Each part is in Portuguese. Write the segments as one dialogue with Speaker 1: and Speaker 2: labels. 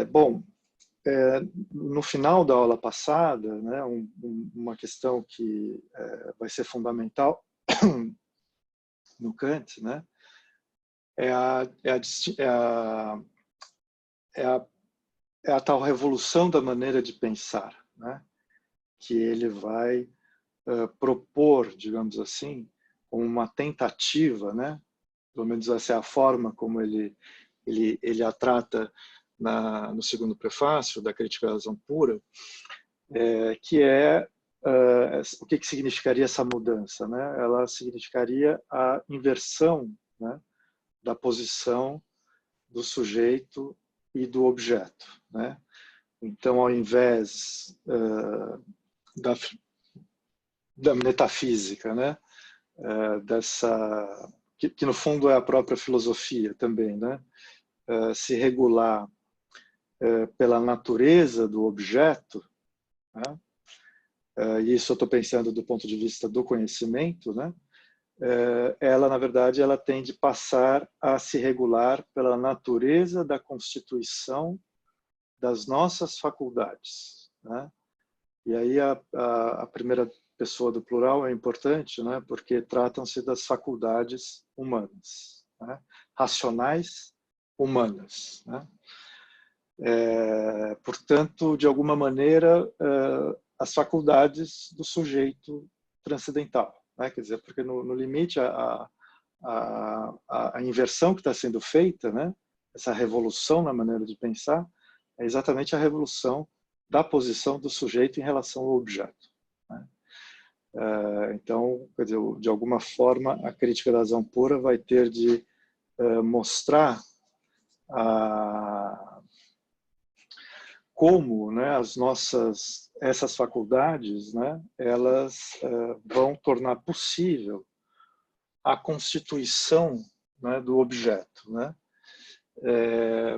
Speaker 1: Bom, no final da aula passada, né, uma questão que vai ser fundamental no Kant, né, é a tal revolução da maneira de pensar, né, que ele vai propor, digamos assim, como uma tentativa, né, pelo menos essa é a forma como ele a trata no segundo prefácio da Crítica da Razão Pura, que é o que significaria essa mudança, né? Ela significaria a inversão, né, da posição do sujeito e do objeto, né? Então, ao invés da metafísica, né, dessa que no fundo é a própria filosofia também, né, se regular pela natureza do objeto, né, e isso eu estou pensando do ponto de vista do conhecimento, né, ela, na verdade, ela tem de passar a se regular pela natureza da constituição das nossas faculdades, né? E aí a primeira pessoa do plural é importante, né? Porque tratam-se das faculdades humanas, né? Racionais humanas, né? Portanto, de alguma maneira, as faculdades do sujeito transcendental, né? Quer dizer, porque no limite a inversão que está sendo feita, né? Essa revolução na maneira de pensar, é exatamente a revolução da posição do sujeito em relação ao objeto, né? Então, quer dizer, de alguma forma, a crítica da razão pura vai ter de mostrar como, né, essas faculdades, né, elas vão tornar possível a constituição, né, do objeto, né?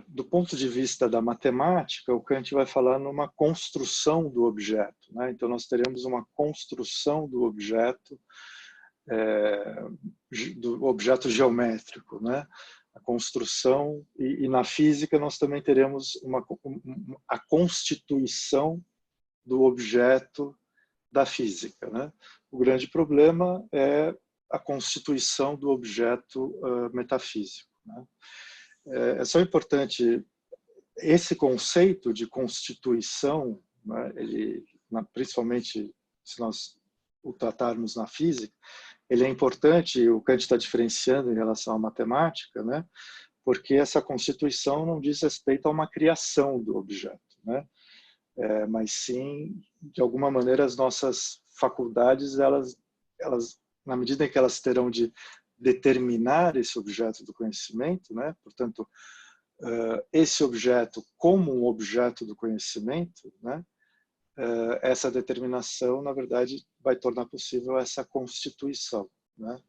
Speaker 1: Do ponto de vista da matemática, o Kant vai falar numa construção do objeto, né? Então nós teremos uma construção do objeto geométrico, né? A construção, e na física nós também teremos a constituição do objeto da física, né? O grande problema é a constituição do objeto metafísico, né? É só importante esse conceito de constituição, né, principalmente se nós o tratarmos na física, ele é importante, o Kant está diferenciando em relação à matemática, né, porque essa constituição não diz respeito a uma criação do objeto, né, mas sim, de alguma maneira, as nossas faculdades, elas, na medida em que elas terão de determinar esse objeto do conhecimento, né, portanto, esse objeto como um objeto do conhecimento, né, essa determinação, na verdade, vai tornar possível essa constituição, né?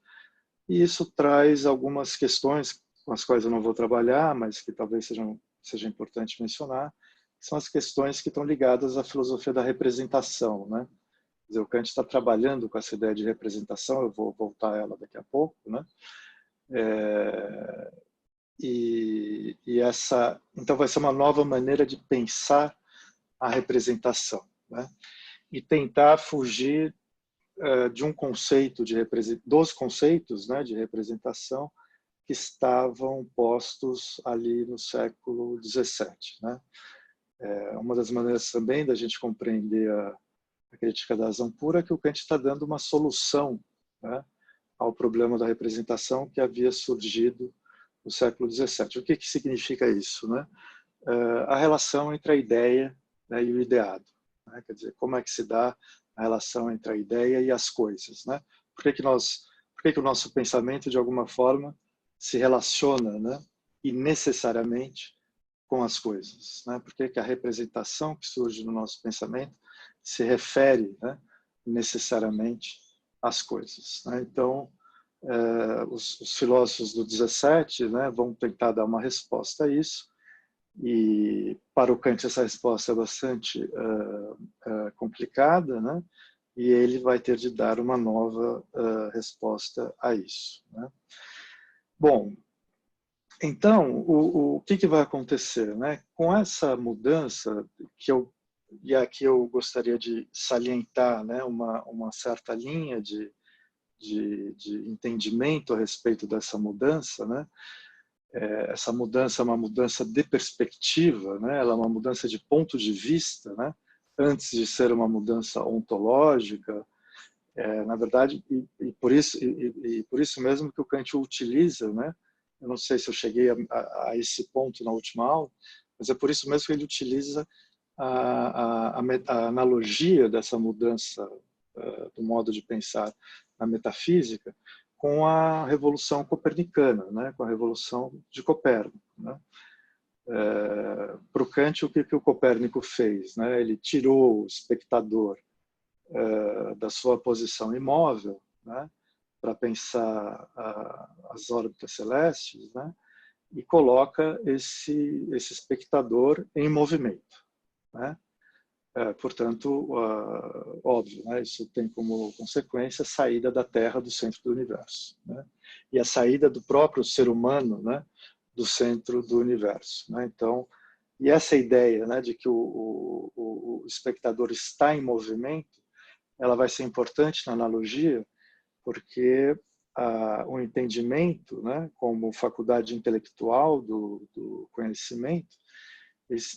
Speaker 1: E isso traz algumas questões com as quais eu não vou trabalhar, mas que talvez seja importante mencionar, que são as questões que estão ligadas à filosofia da representação, né? Quer dizer, o Kant está trabalhando com essa ideia de representação, eu vou voltar a ela daqui a pouco, né? Então vai ser uma nova maneira de pensar a representação, né? E tentar fugir de um conceito dos conceitos, né, de representação que estavam postos ali no século XVII, né? Uma das maneiras também da gente compreender a crítica da razão pura é que o Kant está dando uma solução, né, ao problema da representação que havia surgido no século XVII. O que significa isso, né? A relação entre a ideia, né, e o ideado, né? Quer dizer, como é que se dá a relação entre a ideia e as coisas, né? Por que o nosso pensamento, de alguma forma, se relaciona, né, e necessariamente com as coisas, né? Por que a representação que surge no nosso pensamento se refere, né, necessariamente às coisas, né? Então, os filósofos do 17, né, vão tentar dar uma resposta a isso, e para o Kant essa resposta é bastante complicada, né, e ele vai ter de dar uma nova resposta a isso, né? Bom, Então, o que vai acontecer, né? Com essa mudança, e aqui eu gostaria de salientar, né, uma certa linha de entendimento a respeito dessa mudança, né? Essa mudança é uma mudança de perspectiva, né? Ela é uma mudança de ponto de vista, né? Antes de ser uma mudança ontológica, na verdade, e por isso mesmo que o Kant utiliza, né? Eu não sei se eu cheguei a esse ponto na última aula, mas é por isso mesmo que ele utiliza a analogia dessa mudança do modo de pensar na metafísica com a Revolução Copernicana, né? Com a Revolução de Copérnico. Né? Para o Kant, o que o Copérnico fez? Né? Ele tirou o espectador da sua posição imóvel, né, para pensar as órbitas celestes, né, e coloca esse espectador em movimento. Né? Portanto, óbvio, né, isso tem como consequência a saída da Terra do centro do universo, né, e a saída do próprio ser humano, né, do centro do universo. Né? Então, e essa ideia, né, de que o espectador está em movimento, ela vai ser importante na analogia, porque o entendimento, né, como faculdade intelectual do conhecimento,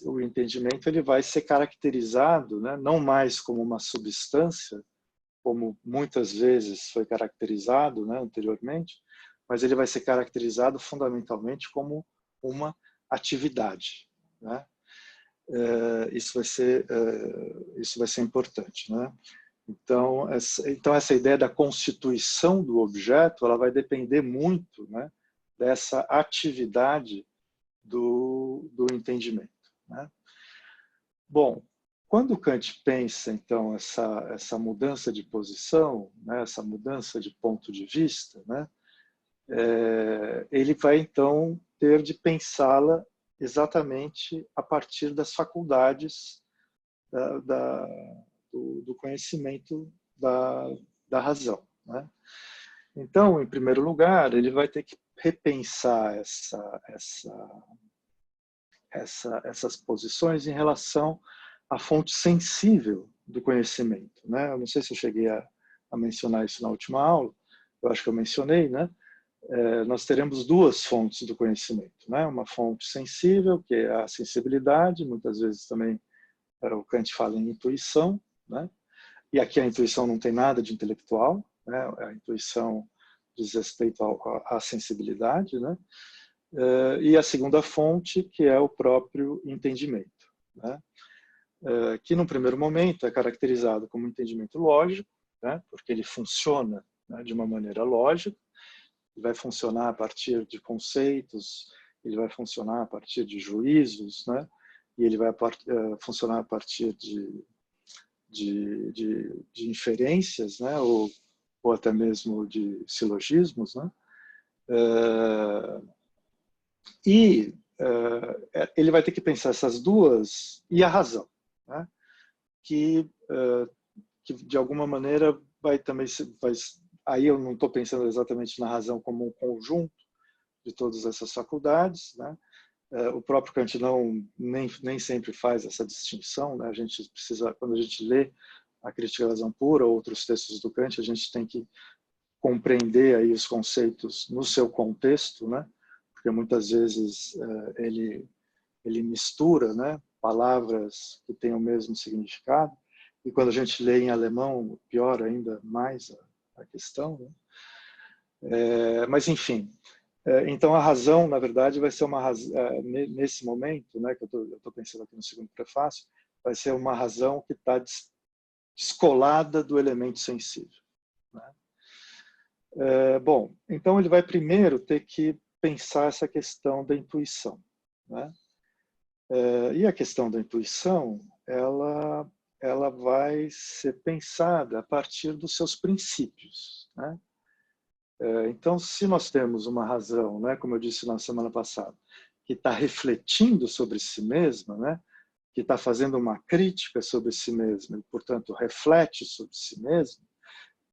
Speaker 1: o entendimento ele vai ser caracterizado, né, não mais como uma substância, como muitas vezes foi caracterizado, né, anteriormente, mas ele vai ser caracterizado fundamentalmente como uma atividade. Né? Isso vai ser importante. Né? Então essa ideia da constituição do objeto, ela vai depender muito, né, dessa atividade do entendimento. Né? Bom, quando Kant pensa, então, essa mudança de posição, né, essa mudança de ponto de vista, né, ele vai, então, ter de pensá-la exatamente a partir das faculdades do conhecimento da razão. Né? Então, em primeiro lugar, ele vai ter que repensar essas posições em relação à fonte sensível do conhecimento. Né? Eu não sei se eu cheguei a mencionar isso na última aula, eu acho que eu mencionei, né? Nós teremos duas fontes do conhecimento. Né? Uma fonte sensível, que é a sensibilidade, muitas vezes também o Kant fala em intuição, né? E aqui a intuição não tem nada de intelectual, né? A intuição diz respeito à sensibilidade, né? E a segunda fonte, que é o próprio entendimento, né? Que no primeiro momento é caracterizado como entendimento lógico, né? Porque ele funciona, né, de uma maneira lógica, ele vai funcionar a partir de conceitos, ele vai funcionar a partir de juízos, né? E ele vai funcionar a partir de inferências, né? Ou até mesmo de silogismos. Né? E ele vai ter que pensar essas duas e a razão, né? que de alguma maneira vai também aí eu não estou pensando exatamente na razão como um conjunto de todas essas faculdades, né? O próprio Kant nem sempre faz essa distinção, né? A gente precisa, quando a gente lê a Crítica da Razão Pura ou outros textos do Kant, a gente tem que compreender aí os conceitos no seu contexto, né? Porque muitas vezes ele mistura, né, palavras que têm o mesmo significado, e quando a gente lê em alemão, pior ainda mais a questão. Né? Mas, enfim, então a razão, na verdade, vai ser uma razão, nesse momento, né, que eu estou pensando aqui no segundo prefácio, vai ser uma razão que está descolada do elemento sensível. Né? Bom, então ele vai primeiro ter que pensar essa questão da intuição. Né? E a questão da intuição, ela vai ser pensada a partir dos seus princípios. Né? Então, se nós temos uma razão, né, como eu disse na semana passada, que está refletindo sobre si mesma, né, que está fazendo uma crítica sobre si mesma e, portanto, reflete sobre si mesma,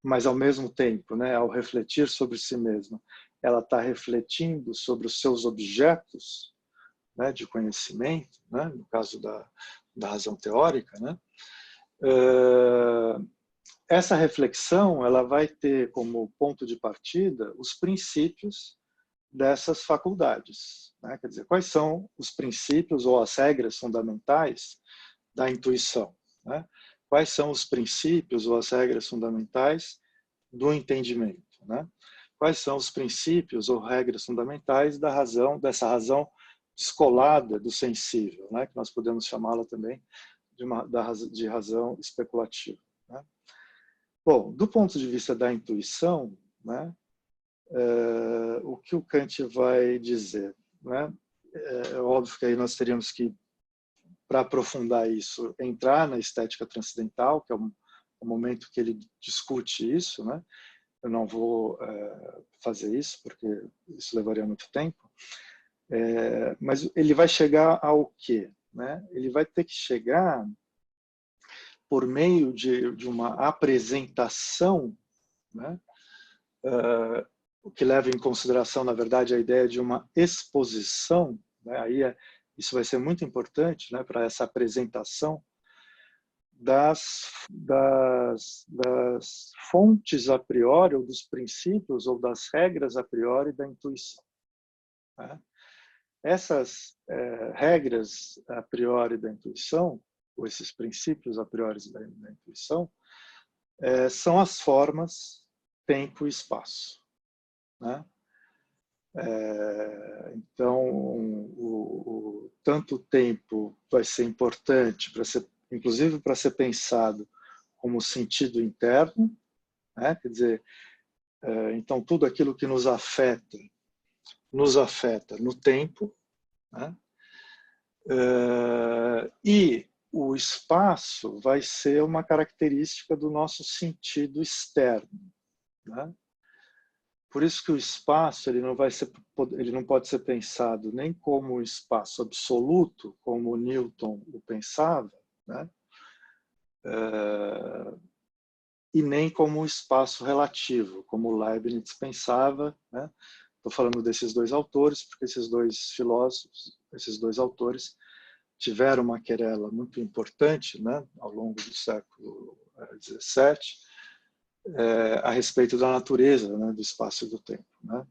Speaker 1: mas, ao mesmo tempo, né, ao refletir sobre si mesma, ela está refletindo sobre os seus objetos, né, de conhecimento, né, no caso da razão teórica, né, essa reflexão ela vai ter como ponto de partida os princípios dessas faculdades, né? Quer dizer, quais são os princípios ou as regras fundamentais da intuição, né? Quais são os princípios ou as regras fundamentais do entendimento, né? Quais são os princípios ou regras fundamentais da razão, dessa razão descolada do sensível, né? Que nós podemos chamá-la também de razão especulativa, né? Bom, do ponto de vista da intuição, né, o que o Kant vai dizer, né? É óbvio que aí nós teríamos que, para aprofundar isso, entrar na estética transcendental, que é o momento que ele discute isso, né? Eu não vou fazer isso, porque isso levaria muito tempo. Mas ele vai chegar ao quê? Né? Ele vai ter que chegar por meio de uma apresentação, né? O que leva em consideração, na verdade, a ideia de uma exposição, né? Aí isso vai ser muito importante, né, para essa apresentação das fontes a priori, ou dos princípios, ou das regras a priori da intuição, né? Essas regras a priori da intuição, ou esses princípios a priori da intuição, são as formas tempo e espaço, né? Então, tanto o tempo vai ser importante, inclusive para ser pensado como sentido interno, né? Quer dizer, então tudo aquilo que nos afeta no tempo, né? E o espaço vai ser uma característica do nosso sentido externo, né? Por isso que o espaço ele não pode ser pensado nem como um espaço absoluto, como Newton o pensava, né? E nem como um espaço relativo, como Leibniz pensava, né? Estou falando desses dois autores, porque esses dois filósofos, esses dois autores, tiveram uma querela muito importante, né, ao longo do século XVII, a respeito da natureza, né, do espaço e do tempo, né?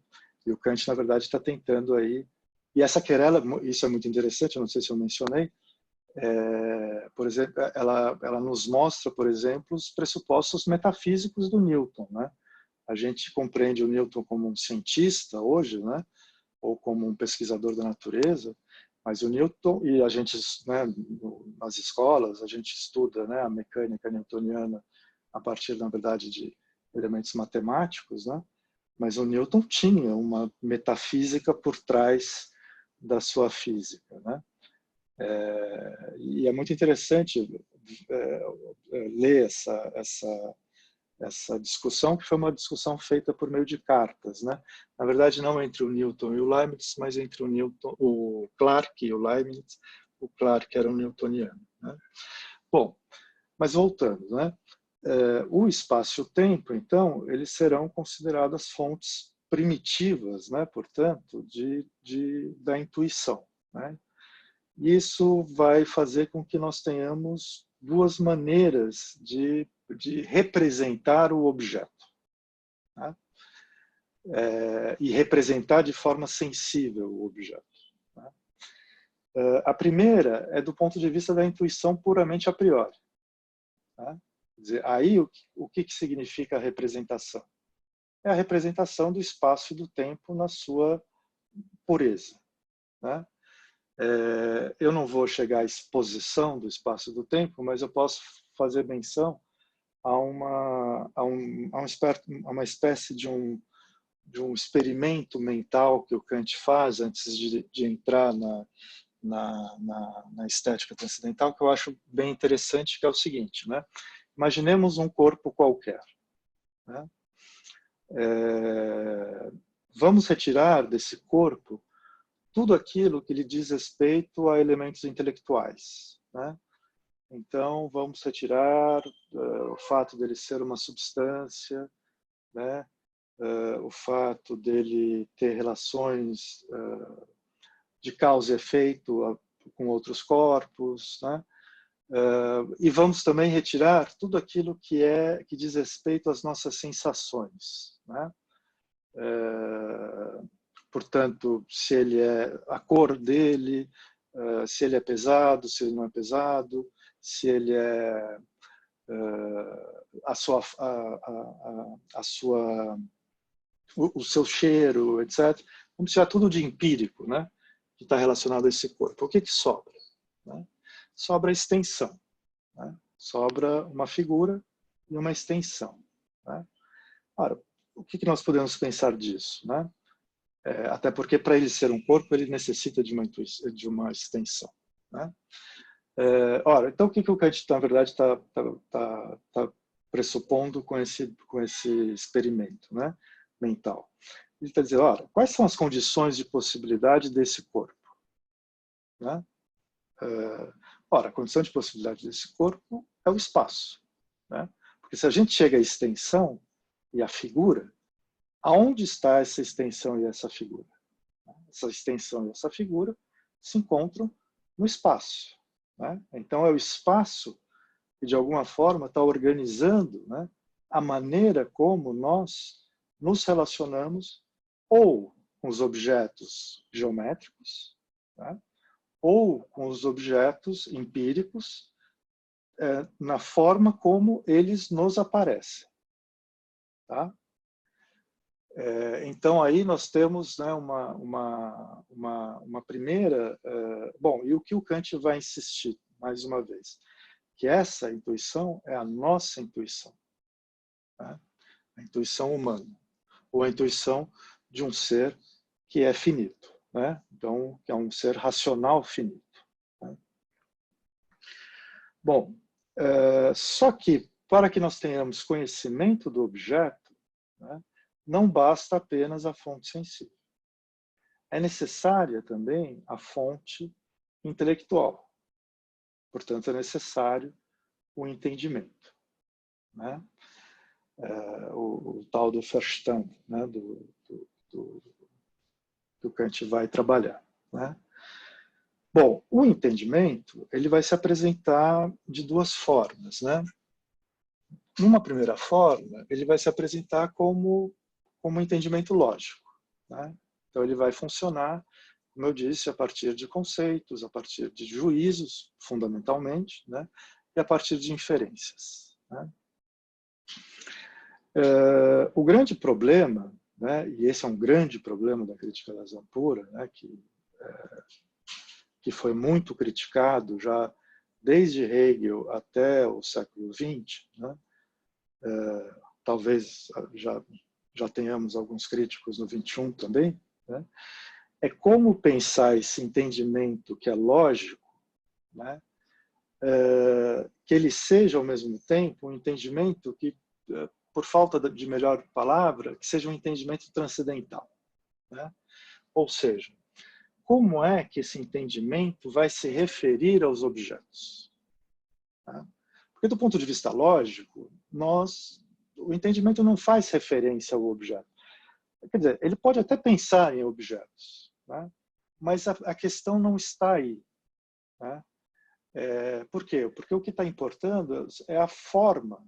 Speaker 1: E o Kant, na verdade, está tentando aí. E essa querela, isso é muito interessante, eu não sei se eu mencionei, por exemplo, ela nos mostra, por exemplo, os pressupostos metafísicos do Newton, né? A gente compreende o Newton como um cientista hoje, né? Ou como um pesquisador da natureza, mas o Newton, e a gente, né, nas escolas, a gente estuda, né, a mecânica newtoniana a partir, na verdade, de elementos matemáticos, né? Mas o Newton tinha uma metafísica por trás da sua física, né? E é muito interessante ler essa discussão, que foi uma discussão feita por meio de cartas, né? Na verdade, não entre o Newton e o Leibniz, mas entre o Clarke e o Leibniz. O Clarke era um newtoniano, né? Bom, mas voltando, né? O espaço e o tempo, então, eles serão consideradas fontes primitivas, né? Portanto, da intuição, né? Isso vai fazer com que nós tenhamos duas maneiras de representar o objeto, né? E representar de forma sensível o objeto, né? A primeira é do ponto de vista da intuição puramente a priori, né? Quer dizer, aí o que significa a representação? É a representação do espaço e do tempo na sua pureza, né? Eu não vou chegar à exposição do espaço e do tempo, mas eu posso fazer menção a uma espécie de um experimento mental que o Kant faz antes de entrar na estética transcendental, que eu acho bem interessante, que é o seguinte, né? Imaginemos um corpo qualquer, né? Vamos retirar desse corpo tudo aquilo que lhe diz respeito a elementos intelectuais, né? Então, vamos retirar o fato dele ser uma substância, né, o fato dele ter relações de causa e efeito com outros corpos, né? E vamos também retirar tudo aquilo que diz respeito às nossas sensações, né? Portanto, se ele é a cor dele, se ele é pesado, se ele não é pesado, se ele é o seu cheiro, etc. Vamos tirar tudo de empírico, né? Que está relacionado a esse corpo. O que sobra? Né? Sobra a extensão. Né? Sobra uma figura e uma extensão. Né? Ora, o que nós podemos pensar disso? Né? Até porque, para ele ser um corpo, ele necessita de uma extensão. Né? Ora, então o que o Kant, na verdade, está pressupondo com esse experimento, né, mental? Ele está dizendo, ora, quais são as condições de possibilidade desse corpo? Né? Ora, a condição de possibilidade desse corpo é o espaço. Né? Porque se a gente chega à extensão e à figura, aonde está essa extensão e essa figura? Essa extensão e essa figura se encontram no espaço. Né? Então, é o espaço que, de alguma forma, está organizando, né, a maneira como nós nos relacionamos ou com os objetos geométricos, né, ou com os objetos empíricos, na forma como eles nos aparecem. Tá? Então, aí nós temos, né, uma primeira... bom, e o que o Kant vai insistir, mais uma vez, que essa intuição é a nossa intuição. Né? A intuição humana, ou a intuição de um ser que é finito. Né? Então, que é um ser racional finito. Né? Bom, só que, para que nós tenhamos conhecimento do objeto, né, não basta apenas a fonte sensível. É necessária também a fonte intelectual. Portanto, é necessário o entendimento. Né? O tal do Verstand, né? do Kant vai trabalhar. Né? Bom, o entendimento ele vai se apresentar de duas formas. Né? Numa primeira forma, ele vai se apresentar como um entendimento lógico. Né? Então, ele vai funcionar, como eu disse, a partir de conceitos, a partir de juízos, fundamentalmente, né? E a partir de inferências. Né? O grande problema, né? E esse é um grande problema da crítica da razão pura, né? Que foi muito criticado já desde Hegel até o século XX, né? Talvez já tenhamos alguns críticos no XXI também, né? É como pensar esse entendimento que é lógico, né? Que ele seja, ao mesmo tempo, um entendimento que, por falta de melhor palavra, que seja um entendimento transcendental. Né? Ou seja, como é que esse entendimento vai se referir aos objetos? Né? Porque, do ponto de vista lógico, o entendimento não faz referência ao objeto. Quer dizer, ele pode até pensar em objetos, né? Mas a questão não está aí. Né? Por quê? Porque o que está importando é a forma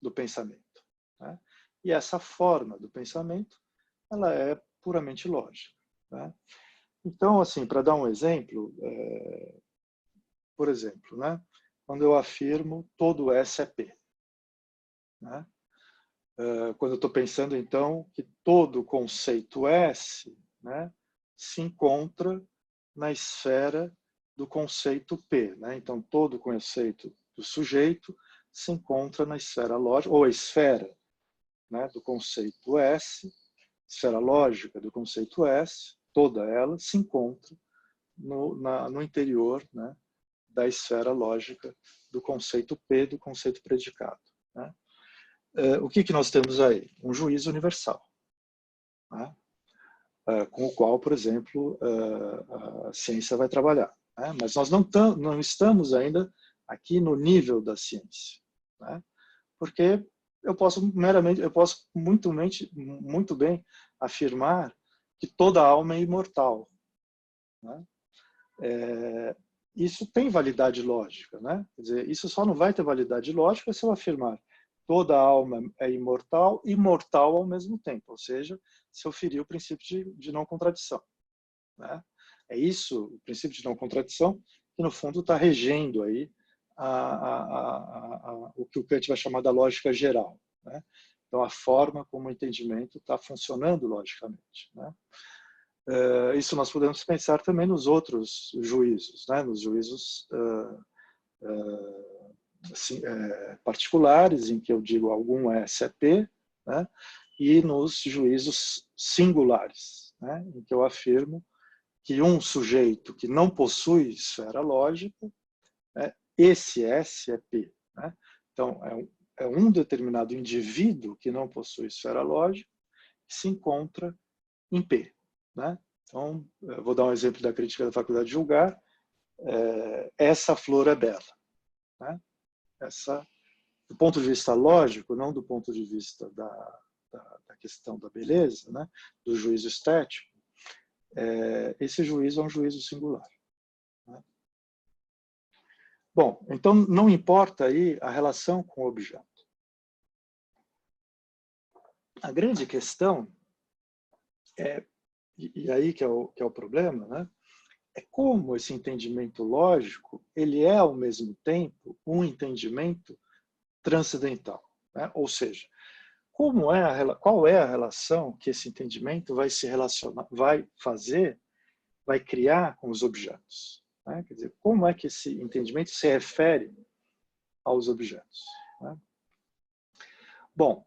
Speaker 1: do pensamento. Né? E essa forma do pensamento ela é puramente lógica. Né? Então, assim, para dar um exemplo, por exemplo, né? Quando eu afirmo todo S é P. Né? Quando eu estou pensando, então, que todo conceito S, né, se encontra na esfera do conceito P. Né? Então, todo conceito do sujeito se encontra na esfera lógica, ou a esfera, né, do conceito S, esfera lógica do conceito S, toda ela se encontra no interior, né, da esfera lógica do conceito P, do conceito predicado. Né? O que nós temos aí? Um juízo universal. Né? Com o qual, por exemplo, a ciência vai trabalhar. Né? Mas nós não estamos ainda aqui no nível da ciência. Né? Porque eu posso muito bem afirmar que toda alma é imortal, né? Isso tem validade lógica, né? Quer dizer, isso só não vai ter validade lógica se eu afirmar toda alma é imortal e mortal ao mesmo tempo, ou seja, se eu ferir o princípio de não contradição, né? É isso, o princípio de não contradição, que no fundo está regendo aí o que o Kant vai chamar da lógica geral, né? Então, a forma como o entendimento está funcionando logicamente, né? Isso nós podemos pensar também nos outros juízos, né? Nos juízos assim, particulares, em que eu digo algum é CP, né? E nos juízos singulares, né? Em que eu afirmo que um sujeito que não possui esfera lógica, né? Esse S é P, né? Então, é um determinado indivíduo que não possui esfera lógica que se encontra em P, né? Então, eu vou dar um exemplo da crítica da faculdade de julgar. Essa flor é bela, né? Essa, do ponto de vista lógico, não do ponto de vista da questão da beleza, né? Do juízo estético, esse juízo é um juízo singular, né? Bom, então não importa aí a relação com o objeto. A grande questão e aí que é o problema, né? É como esse entendimento lógico ele é ao mesmo tempo um entendimento transcendental, né? Ou seja, qual é a relação que esse entendimento vai se relacionar, vai criar com os objetos, né? Quer dizer, como é que esse entendimento se refere aos objetos, né? Bom,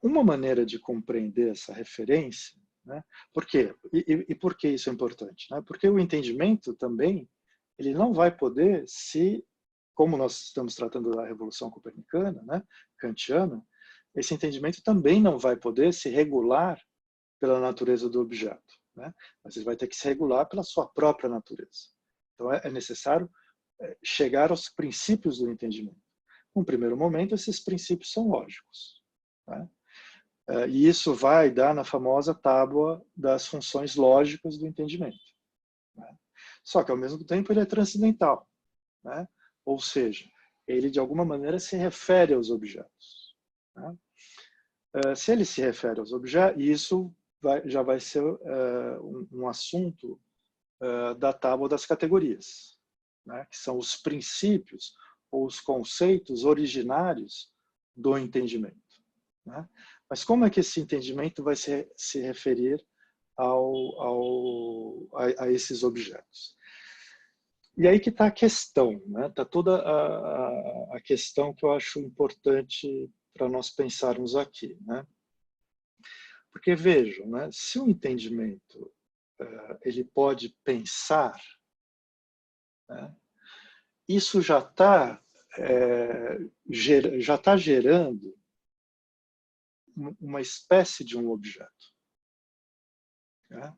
Speaker 1: uma maneira de compreender essa referência, né? Por quê? E por que isso é importante, né? Porque o entendimento também ele não vai poder como nós estamos tratando da Revolução Copernicana, né, kantiana, esse entendimento também não vai poder se regular pela natureza do objeto, né? Mas ele vai ter que se regular pela sua própria natureza. Então é necessário chegar aos princípios do entendimento. Num primeiro momento, esses princípios são lógicos, né? E isso vai dar na famosa tábua das funções lógicas do entendimento, né? Só que, ao mesmo tempo, ele é transcendental, né? Ou seja, ele, de alguma maneira, se refere aos objetos, né? Se ele se refere aos objetos, isso já vai ser um assunto da tábua das categorias, né? Que são os princípios ou os conceitos originários do entendimento, né? Mas como é que esse entendimento vai se referir a esses objetos? E aí que está a questão, né? Está toda a questão que eu acho importante para nós pensarmos aqui, né? Porque vejam, né? Se o entendimento ele pode pensar, né? Isso já está gerando uma espécie de um objeto, né?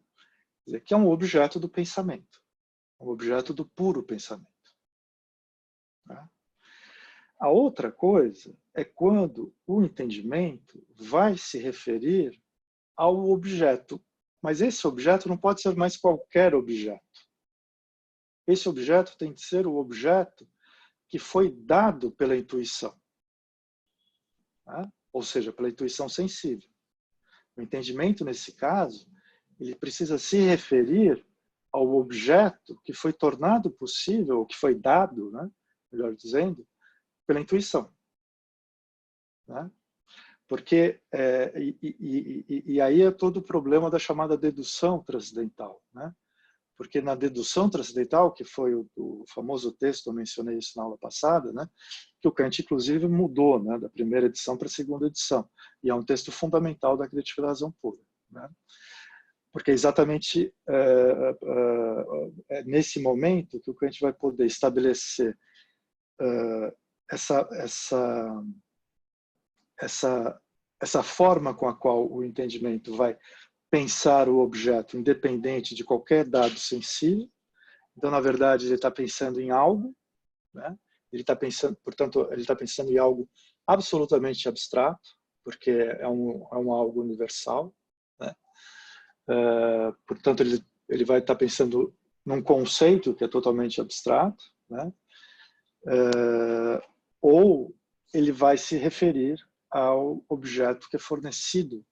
Speaker 1: Quer dizer, que é um objeto do pensamento, um objeto do puro pensamento, né? A outra coisa é quando o entendimento vai se referir ao objeto, mas esse objeto não pode ser mais qualquer objeto. Esse objeto tem que ser o objeto que foi dado pela intuição, né? Ou seja, pela intuição sensível. O entendimento, nesse caso, ele precisa se referir ao objeto que foi tornado possível, ou que foi dado, né? Melhor dizendo, pela intuição, né? Porque, e aí é todo o problema da chamada dedução transcendental, né? Porque na dedução transcendental, que foi o famoso texto, eu mencionei isso na aula passada, né? Que o Kant, inclusive, mudou, né? Da primeira edição para a segunda edição. E é um texto fundamental da crítica da razão pura, né? Porque é exatamente nesse momento que o Kant vai poder estabelecer essa forma com a qual o entendimento vai pensar o objeto independente de qualquer dado sensível. Então, na verdade, ele está pensando em algo, né? Ele está pensando, portanto, ele está pensando em algo absolutamente abstrato, porque é um algo universal, né? Portanto, ele vai estar pensando num conceito que é totalmente abstrato, né? Ou ele vai se referir ao objeto que é fornecido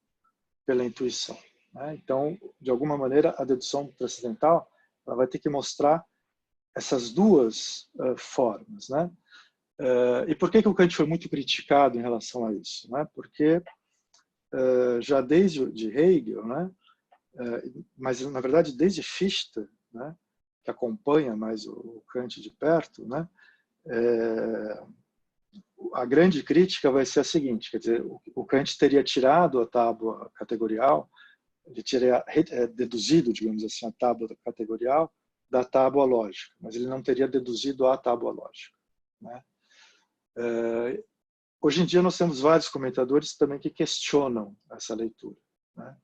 Speaker 1: pela intuição, né? Então, de alguma maneira, a dedução transcendental ela vai ter que mostrar essas duas formas, né? E por que o Kant foi muito criticado em relação a isso, né? Porque já desde de Hegel, né? Mas na verdade desde Fichte, né? Que acompanha mais o Kant de perto, né? A grande crítica vai ser a seguinte, quer dizer, o Kant teria tirado a tábua categorial, ele teria deduzido, digamos assim, a tábua categorial da tábua lógica, mas ele não teria deduzido a tábua lógica, né? Hoje em dia nós temos vários comentadores também que questionam essa leitura, né?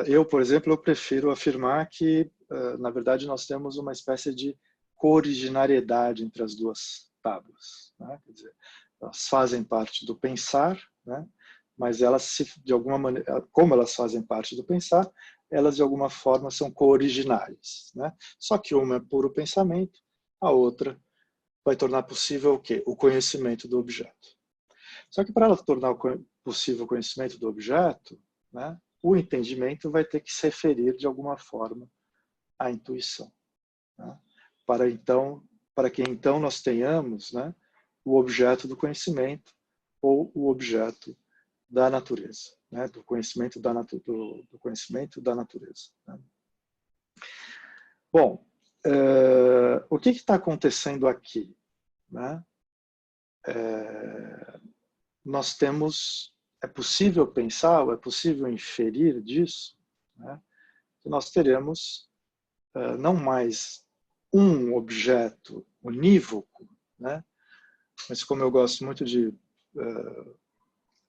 Speaker 1: Eu, por exemplo, eu prefiro afirmar que, na verdade, nós temos uma espécie de cooriginariedade entre as duas tábuas, né? Quer dizer, elas fazem parte do pensar, né? Mas elas, de alguma maneira, como elas fazem parte do pensar, elas de alguma forma são cooriginárias, né? Só que uma é puro pensamento, a outra vai tornar possível o quê? O conhecimento do objeto. Só que para ela tornar possível o conhecimento do objeto, né, o entendimento vai ter que se referir de alguma forma à intuição, né? Para que então nós tenhamos, né, o objeto do conhecimento ou o objeto da natureza, né, do conhecimento do conhecimento da natureza, né? Bom, o que está acontecendo aqui, né? Nós temos, é possível pensar, ou é possível inferir disso, né, que nós teremos não mais um objeto unívoco, né, mas como eu gosto muito de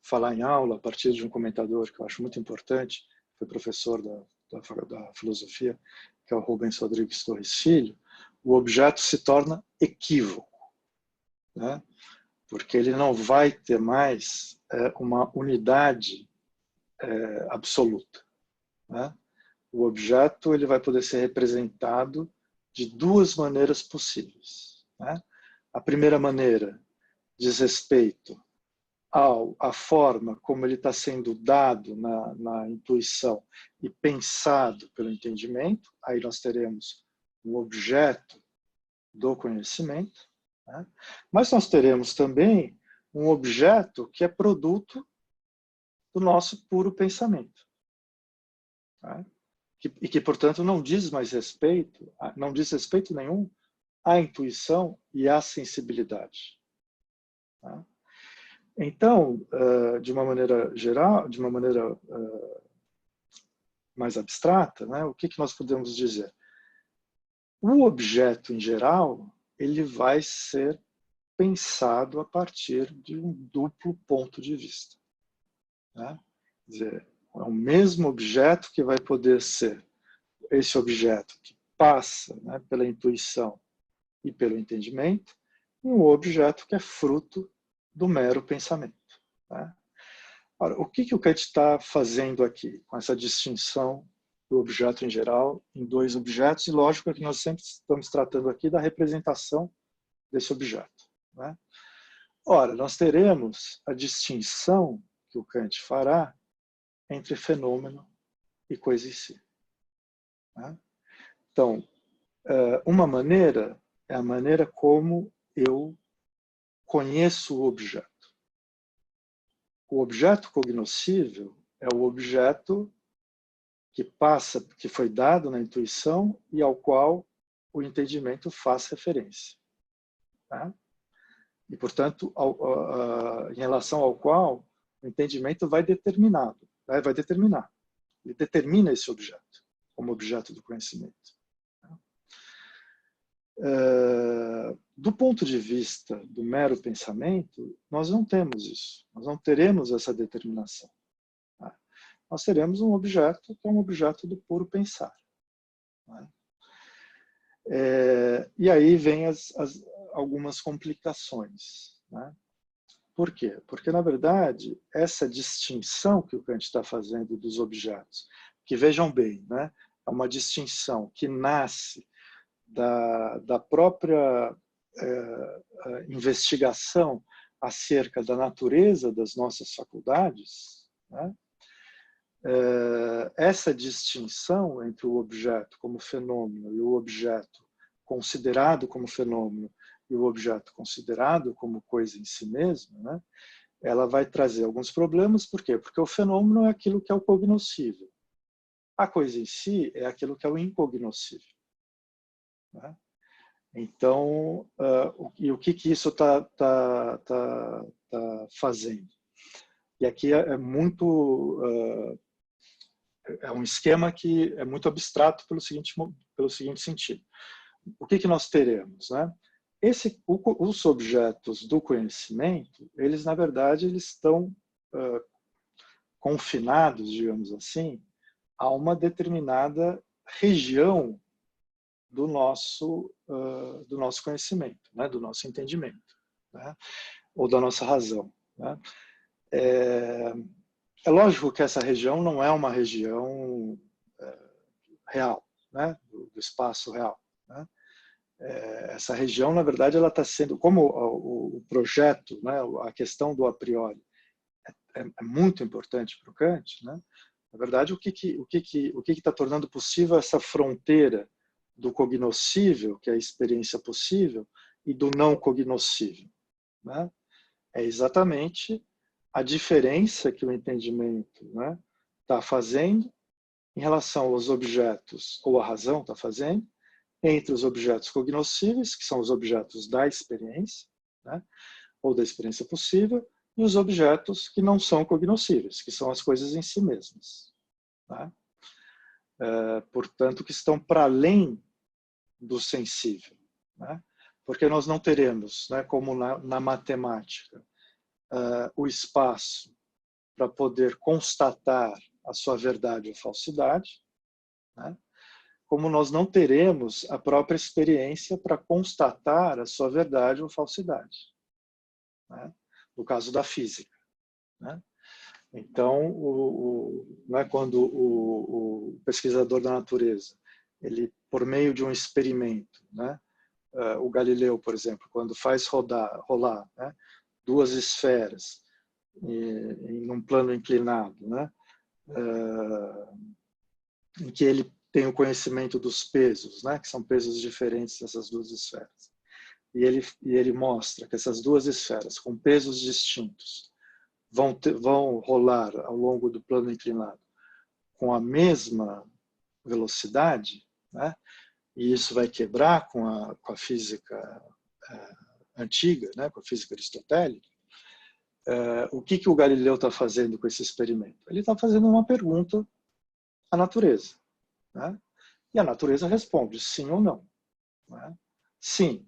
Speaker 1: falar em aula a partir de um comentador que eu acho muito importante, foi professor da filosofia, que é o Rubens Rodrigues Torres Filho, o objeto se torna equívoco, né, porque ele não vai ter mais uma unidade absoluta, né? O objeto ele vai poder ser representado de duas maneiras possíveis, né? A primeira maneira diz respeito à forma como ele está sendo dado na intuição e pensado pelo entendimento. Aí nós teremos o objeto do conhecimento, né? Mas nós teremos também um objeto que é produto do nosso puro pensamento, né? E que, portanto, não diz respeito nenhum à intuição e à sensibilidade, né? Então, de uma maneira geral, de uma maneira mais abstrata, né, o que nós podemos dizer? O objeto, em geral, ele vai ser pensado a partir de um duplo ponto de vista, né? Quer dizer, é o mesmo objeto que vai poder ser esse objeto que passa, né, pela intuição e pelo entendimento, e um objeto que é fruto do mero pensamento, né? Ora, o que o Kant está fazendo aqui, com essa distinção do objeto em geral em dois objetos? E lógico que nós sempre estamos tratando aqui da representação desse objeto, né? Ora, nós teremos a distinção que o Kant fará entre fenômeno e coisa em si, né? Então, uma maneira é a maneira como eu conheço o objeto. O objeto cognoscível é o objeto que passa, que foi dado na intuição e ao qual o entendimento faz referência, tá? E, portanto, em relação ao qual o entendimento vai determinar. Ele determina esse objeto como objeto do conhecimento. Do ponto de vista do mero pensamento, nós não temos isso. Nós não teremos essa determinação, tá? Nós teremos um objeto que é um objeto do puro pensar, né? E aí vem algumas complicações, né? Por quê? Porque, na verdade, essa distinção que o Kant está fazendo dos objetos, que vejam bem, né, é uma distinção que nasce da própria investigação acerca da natureza das nossas faculdades, né? Essa distinção entre o objeto como fenômeno e o objeto considerado como fenômeno e o objeto considerado como coisa em si mesmo, né? Ela vai trazer alguns problemas. Por quê? Porque o fenômeno é aquilo que é o cognoscível. A coisa em si é aquilo que é o incognoscível, né? Então, o que isso está fazendo? E aqui é muito... é um esquema que é muito abstrato pelo seguinte sentido. O que nós teremos, né? Os objetos do conhecimento, eles, na verdade, eles estão confinados, digamos assim, a uma determinada região do nosso conhecimento, né? Do nosso entendimento, né? Ou da nossa razão, né? É lógico que essa região não é uma região real, né? Do espaço real, né? Essa região, na verdade, ela está sendo, como o projeto, né? A questão do a priori é muito importante para o Kant, né? Na verdade, o que está tornando possível essa fronteira do cognoscível, que é a experiência possível, e do não cognoscível, né? É exatamente a diferença que o entendimento, né, está fazendo em relação aos objetos, ou a razão está fazendo, entre os objetos cognoscíveis, que são os objetos da experiência, né, ou da experiência possível, e os objetos que não são cognoscíveis, que são as coisas em si mesmas, né? Portanto, que estão para além do sensível, né? Porque nós não teremos, né, como na matemática, o espaço para poder constatar a sua verdade ou falsidade, né? Como nós não teremos a própria experiência para constatar a sua verdade ou falsidade, né? No caso da física, né? Então, né, quando o pesquisador da natureza, ele, por meio de um experimento, né, o Galileu, por exemplo, quando faz rolar, né, duas esferas em um plano inclinado, né, em que ele tem o conhecimento dos pesos, né, que são pesos diferentes dessas duas esferas. E ele mostra que essas duas esferas, com pesos distintos, vão rolar ao longo do plano inclinado com a mesma velocidade, né? E isso vai quebrar com a física antiga, né? Com a física aristotélica. O que o Galileu está fazendo com esse experimento? Ele está fazendo uma pergunta à natureza, né? E a natureza responde sim ou não, né? Sim,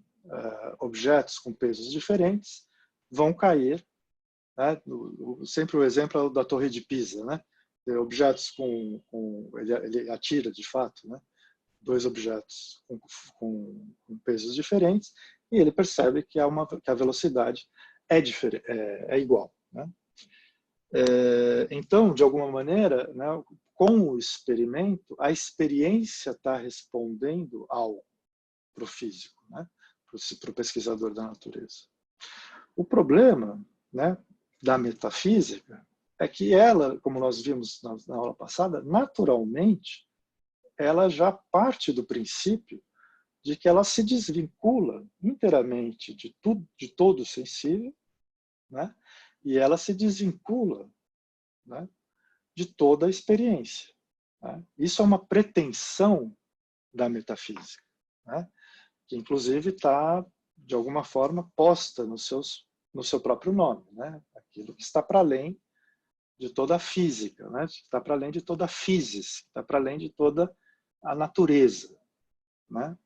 Speaker 1: objetos com pesos diferentes vão cair, né? Sempre o exemplo é o da Torre de Pisa, né? Objetos ele atira de fato, né? Dois objetos com pesos diferentes e ele percebe que a velocidade é igual, né? Então, de alguma maneira, né, com o experimento, a experiência está respondendo algo para o físico, né? Para o pesquisador da natureza. O problema, né, da metafísica é que ela, como nós vimos na aula passada, naturalmente, ela já parte do princípio de que ela se desvincula inteiramente de todo o sensível, né? E ela se desvincula, né, de toda a experiência, né? Isso é uma pretensão da metafísica, né? Que inclusive está, de alguma forma, posta no seu próprio nome, né? Aquilo que está para além de toda a física, né? Está para além de toda a physis, está para além de toda a natureza, né?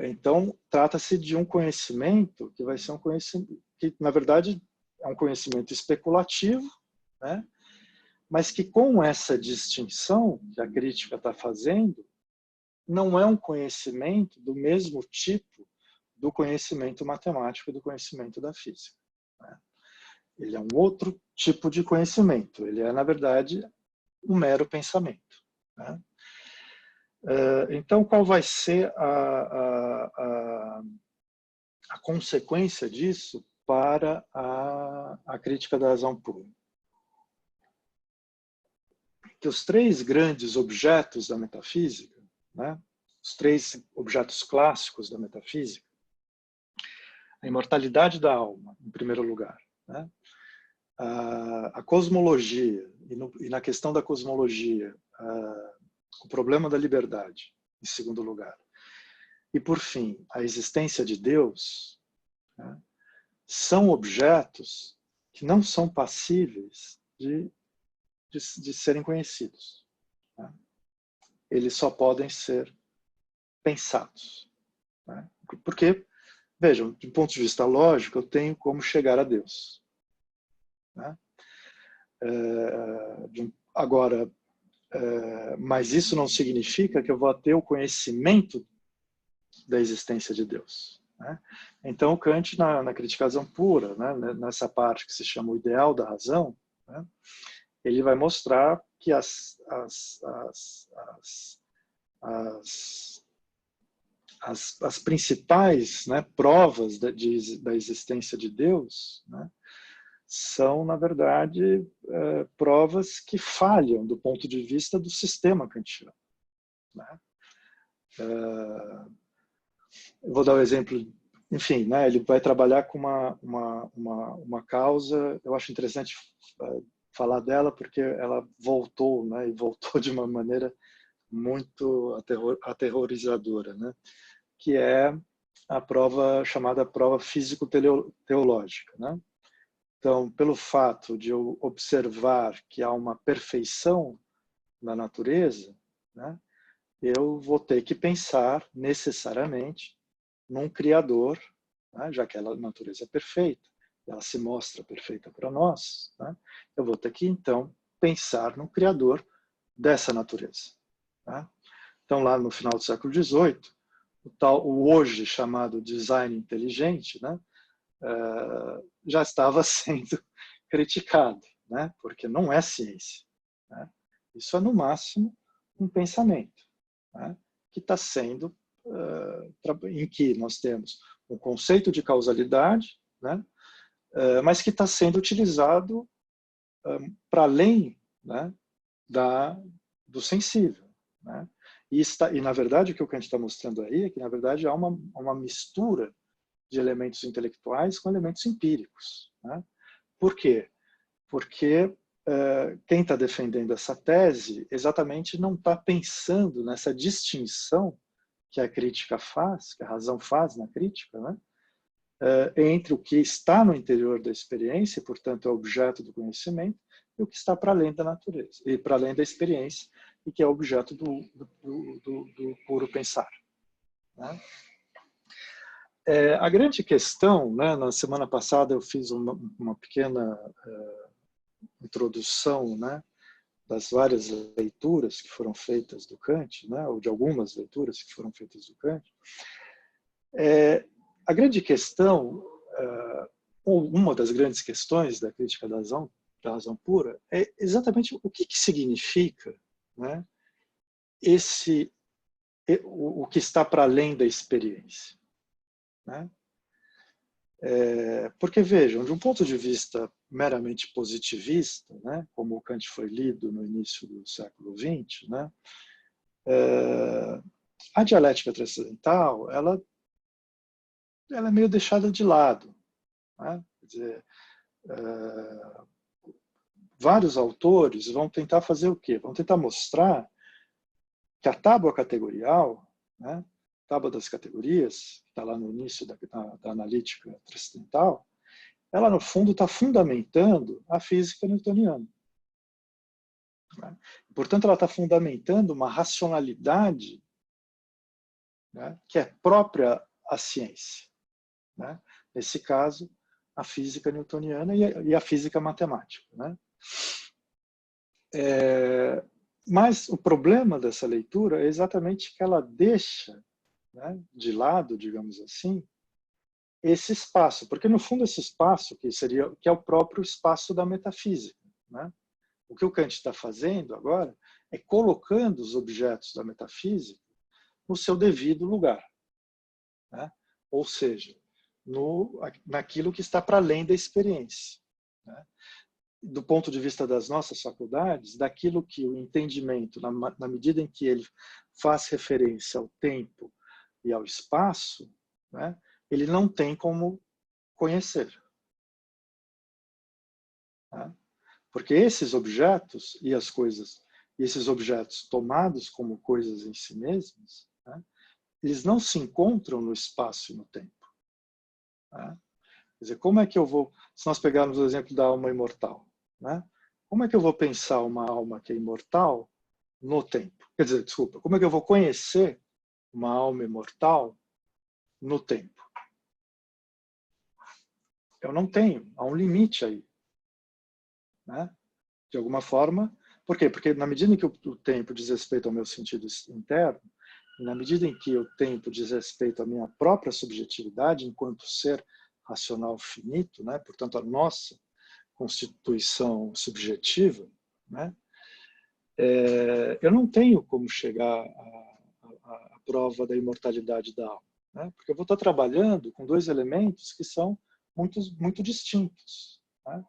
Speaker 1: Então, trata-se de um conhecimento que vai ser um conhecimento que, na verdade, é um conhecimento especulativo, né? Mas que, com essa distinção que a crítica está fazendo, não é um conhecimento do mesmo tipo do conhecimento matemático e do conhecimento da física, né? Ele é um outro tipo de conhecimento. Ele é, na verdade, um mero pensamento, né? Então, qual vai ser a consequência disso para a crítica da razão pura? Que os três grandes objetos da metafísica, né, os três objetos clássicos da metafísica, a imortalidade da alma, em primeiro lugar, né, a cosmologia, e na questão da cosmologia, o problema da liberdade, em segundo lugar, e, por fim, a existência de Deus, né, são objetos que não são passíveis de serem conhecidos, né? Eles só podem ser pensados, né? Porque, vejam, do ponto de vista lógico, eu tenho como chegar a Deus, né? Agora, mas isso não significa que eu vou ter o conhecimento da existência de Deus, né? Então, Kant, na Crítica à Razão Pura, né, nessa parte que se chama o ideal da razão, né, ele vai mostrar que as principais, né, provas da existência de Deus, né, são, na verdade, provas que falham do ponto de vista do sistema kantiano, né? Eu vou dar um exemplo, enfim, né, ele vai trabalhar com uma causa, eu acho interessante falar dela porque ela voltou, né, e voltou de uma maneira muito aterrorizadora, né, que é a prova chamada prova físico-teológica, né? Então, pelo fato de eu observar que há uma perfeição na natureza, né, eu vou ter que pensar necessariamente num Criador, né, já que a natureza é perfeita, ela se mostra perfeita para nós, né, eu vou ter que, então, pensar no Criador dessa natureza, né? Então, lá no final do século XVIII, o hoje chamado design inteligente, né, já estava sendo criticado, né, porque não é ciência, né? Isso é, no máximo, um pensamento, né, que está sendo, em que nós temos um conceito de causalidade, né, mas que está sendo utilizado para além, né, do sensível, né? E, na verdade, o que o Kant está mostrando aí é que, na verdade, há uma mistura de elementos intelectuais com elementos empíricos, né? Por quê? Porque quem está defendendo essa tese exatamente não está pensando nessa distinção que a crítica faz, que a razão faz na crítica, né? Entre o que está no interior da experiência, e, portanto, é objeto do conhecimento, e o que está para além da natureza, e para além da experiência, e que é objeto do puro pensar, né? A grande questão, né, na semana passada eu fiz uma pequena introdução, né, das várias leituras que foram feitas do Kant, né, ou de algumas leituras que foram feitas do Kant. A grande questão, ou uma das grandes questões da crítica da razão pura, é exatamente o que significa, né, o que está para além da experiência, né? Porque, vejam, de um ponto de vista meramente positivista, né, como o Kant foi lido no início do século XX, né, a dialética transcendental ela é meio deixada de lado, né? Quer dizer, vários autores vão tentar fazer o quê? Vão tentar mostrar que a tábua categorial, né, tábua das categorias, que está lá no início da analítica transcendental, ela, no fundo, está fundamentando a física newtoniana, né? Portanto, ela está fundamentando uma racionalidade, né, que é própria à ciência, né? Nesse caso, a física newtoniana e a física matemática, né? Mas o problema dessa leitura é exatamente que ela deixa, né, de lado, digamos assim, esse espaço, porque no fundo esse espaço que é o próprio espaço da metafísica, né? O que o Kant está fazendo agora é colocando os objetos da metafísica no seu devido lugar, né? Ou seja, naquilo que está para além da experiência, né? Do ponto de vista das nossas faculdades, daquilo que o entendimento, na medida em que ele faz referência ao tempo e ao espaço, né, ele não tem como conhecer. Né? Porque esses objetos e as coisas, esses objetos tomados como coisas em si mesmos, né, eles não se encontram no espaço e no tempo. Né? Quer dizer, como é que eu vou, se nós pegarmos o exemplo da alma imortal, né? Como é que eu vou pensar uma alma que é imortal no tempo? Quer dizer, desculpa, como é que eu vou conhecer uma alma imortal no tempo? Eu não tenho, há um limite aí, né? De alguma forma. Por quê? Porque na medida em que o tempo diz respeito ao meu sentido interno, e na medida em que o tempo diz respeito à minha própria subjetividade enquanto ser racional finito, né? Portanto, a nossa constituição subjetiva, né? Eu não tenho como chegar à prova da imortalidade da alma, né? Porque eu vou estar trabalhando com dois elementos que são muito distintos. Né?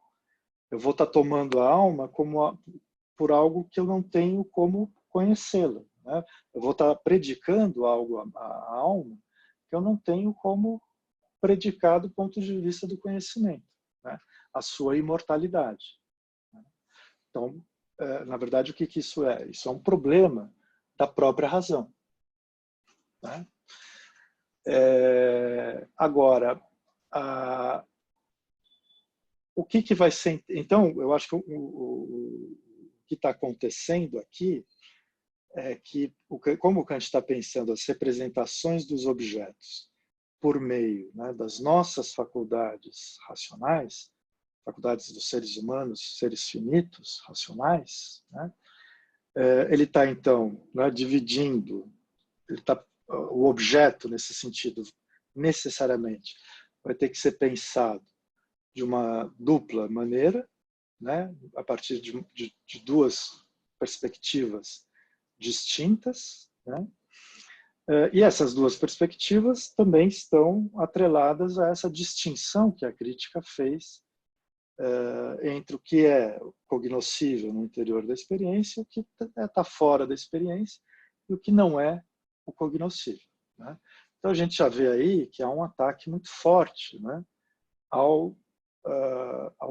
Speaker 1: Eu vou estar tomando a alma por algo que eu não tenho como conhecê-la. Né? Eu vou estar predicando algo à alma que eu não tenho como predicar do ponto de vista do conhecimento, né? A sua imortalidade. Então, na verdade, o que isso é? Isso é um problema da própria razão. Né? Agora, o que vai ser... Então, eu acho que o que está acontecendo aqui é que, como o Kant está pensando as representações dos objetos por meio, né, das nossas faculdades racionais, faculdades dos seres humanos, seres finitos, racionais, né, ele está, então, né, dividindo, o objeto, nesse sentido, necessariamente, vai ter que ser pensado de uma dupla maneira, né, a partir de duas perspectivas distintas, né? E essas duas perspectivas também estão atreladas a essa distinção que a crítica fez entre o que é cognoscível no interior da experiência, o que está fora da experiência e o que não é o cognoscível. Né? Então a gente já vê aí que há um ataque muito forte, né, ao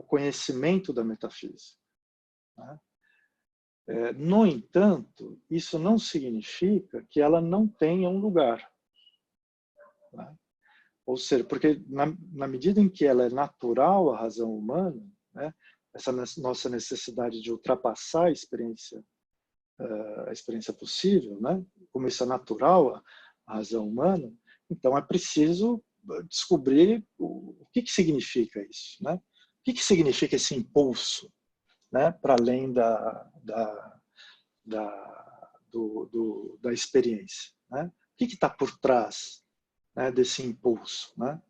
Speaker 1: conhecimento da metafísica. Né? No entanto, isso não significa que ela não tenha um lugar. Né? Ou seja, porque na medida em que ela é natural à razão humana, né, essa nossa necessidade de ultrapassar a experiência possível, né, como isso é natural à razão humana, então é preciso descobrir o que significa isso. Né? O que significa esse impulso, né, para além da experiência? Né? O que está por trás, né, desse impulso? Né?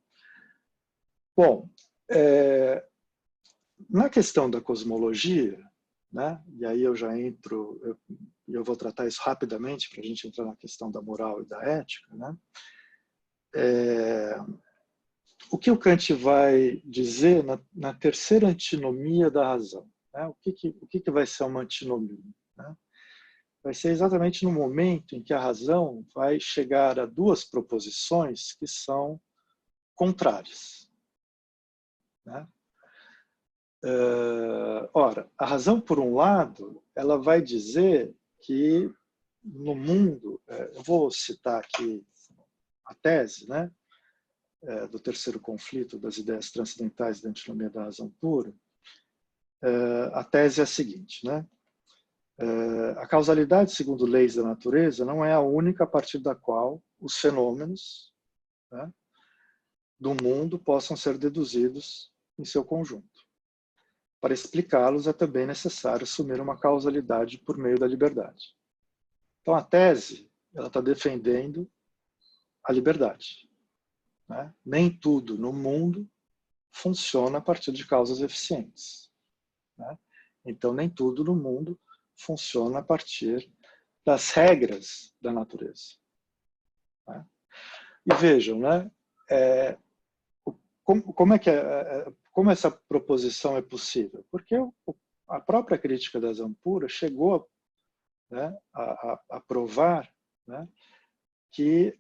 Speaker 1: Bom, na questão da cosmologia, né, e aí eu já entro, eu vou tratar isso rapidamente para a gente entrar na questão da moral e da ética, né? O que o Kant vai dizer na terceira antinomia da razão? Né? O que vai ser uma antinomia? Né? Vai ser exatamente no momento em que a razão vai chegar a duas proposições que são contrárias. Né? Ora, a razão, por um lado, ela vai dizer que no mundo, eu vou citar aqui a tese, né, do terceiro conflito das ideias transcendentais da antinomia da razão pura. A tese é a seguinte, né? A causalidade, segundo leis da natureza, não é a única a partir da qual os fenômenos, né, do mundo possam ser deduzidos em seu conjunto. Para explicá-los é também necessário assumir uma causalidade por meio da liberdade. Então a tese, ela está defendendo a liberdade. né? Nem tudo no mundo funciona a partir de causas eficientes, né? Então, nem tudo no mundo funciona a partir das regras da natureza, né? E vejam, né? Como é que como essa proposição é possível? Porque a própria crítica da Zampura chegou, né, a provar, né, que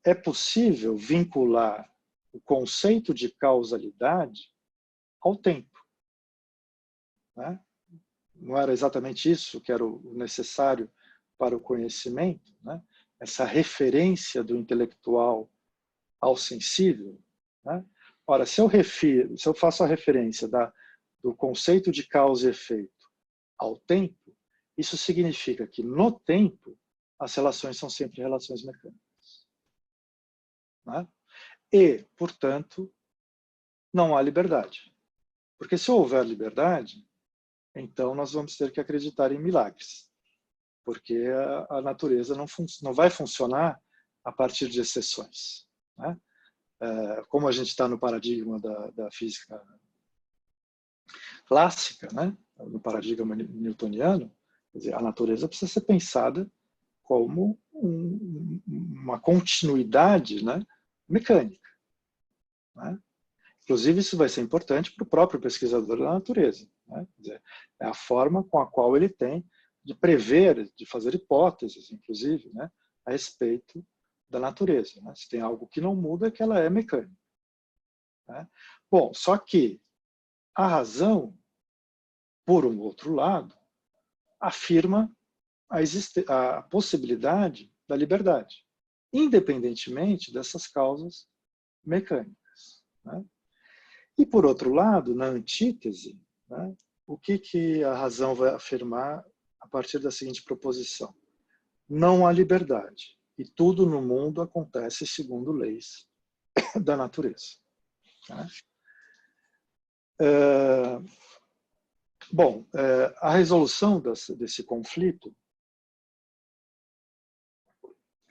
Speaker 1: é possível vincular o conceito de causalidade ao tempo, né? Não era exatamente isso que era o necessário para o conhecimento, né? Essa referência do intelectual ao sensível, né? Ora, se eu faço a referência do conceito de causa e efeito ao tempo, isso significa que no tempo as relações são sempre relações mecânicas, né? E, portanto, não há liberdade. Porque se houver liberdade, então nós vamos ter que acreditar em milagres. Porque a natureza não vai funcionar a partir de exceções, né? Como a gente está no paradigma da física clássica, né? No paradigma newtoniano, quer dizer, a natureza precisa ser pensada como uma continuidade, né, mecânica, né? Inclusive, isso vai ser importante para o próprio pesquisador da natureza, né? Quer dizer, é a forma com a qual ele tem de prever, de fazer hipóteses, inclusive, né, a respeito da natureza, né? Se tem algo que não muda, é que ela é mecânica, né? Bom, só que a razão, por um outro lado, afirma a possibilidade da liberdade, independentemente dessas causas mecânicas, né? E, por outro lado, na antítese, né, o que a razão vai afirmar a partir da seguinte proposição? Não há liberdade, e tudo no mundo acontece segundo leis da natureza, né? Bom, a resolução desse conflito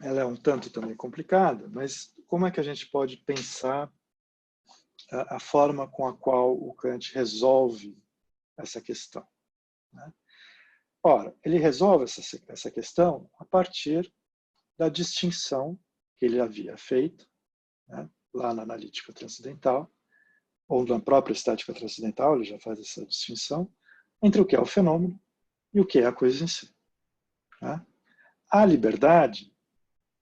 Speaker 1: ela é um tanto também complicada, mas como é que a gente pode pensar a forma com a qual o Kant resolve essa questão, né? Ora, ele resolve essa questão a partir da distinção que ele havia feito, né, lá na analítica transcendental, ou na própria estática transcendental, ele já faz essa distinção, entre o que é o fenômeno e o que é a coisa em si, né? A liberdade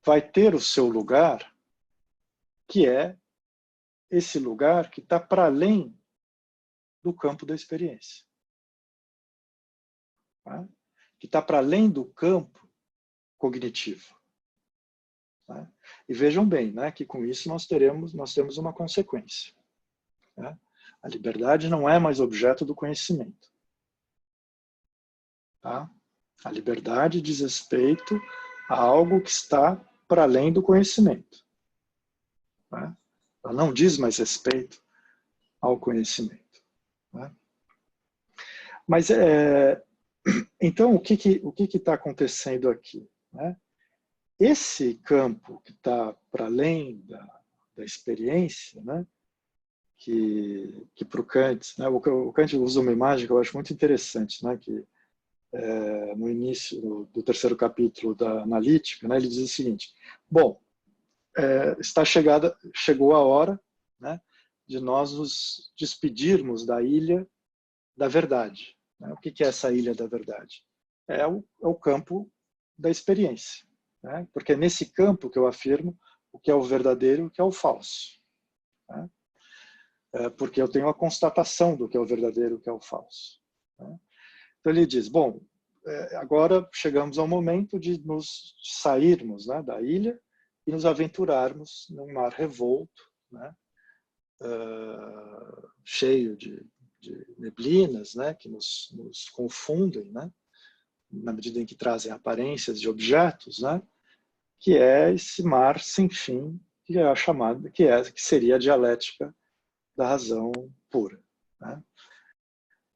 Speaker 1: vai ter o seu lugar, que é esse lugar que está para além do campo da experiência, né? Que está para além do campo cognitivo, né? E vejam bem, né, que com isso nós temos uma consequência, né? A liberdade não é mais objeto do conhecimento, tá? A liberdade diz respeito a algo que está para além do conhecimento, né? Ela não diz mais respeito ao conhecimento, né? Mas então o que está acontecendo aqui, né? Esse campo que está para além da experiência, né? Que para o Kant, né? O Kant usa uma imagem que eu acho muito interessante, né? Que no início do terceiro capítulo da analítica, né? Ele diz o seguinte: bom, chegou a hora, né? De nós nos despedirmos da ilha da verdade, né? O que é essa ilha da verdade? É o campo da experiência, né? Porque é nesse campo que eu afirmo o que é o verdadeiro e o que é o falso, né? Porque eu tenho a constatação do que é o verdadeiro e o que é o falso, né? Então ele diz, bom, agora chegamos ao momento de nos sairmos, né, da ilha e nos aventurarmos num mar revolto, né, cheio de neblinas, né, que nos confundem, né, na medida em que trazem aparências de objetos, né, que é esse mar sem fim, que é a chamada, que seria a dialética da razão pura, né?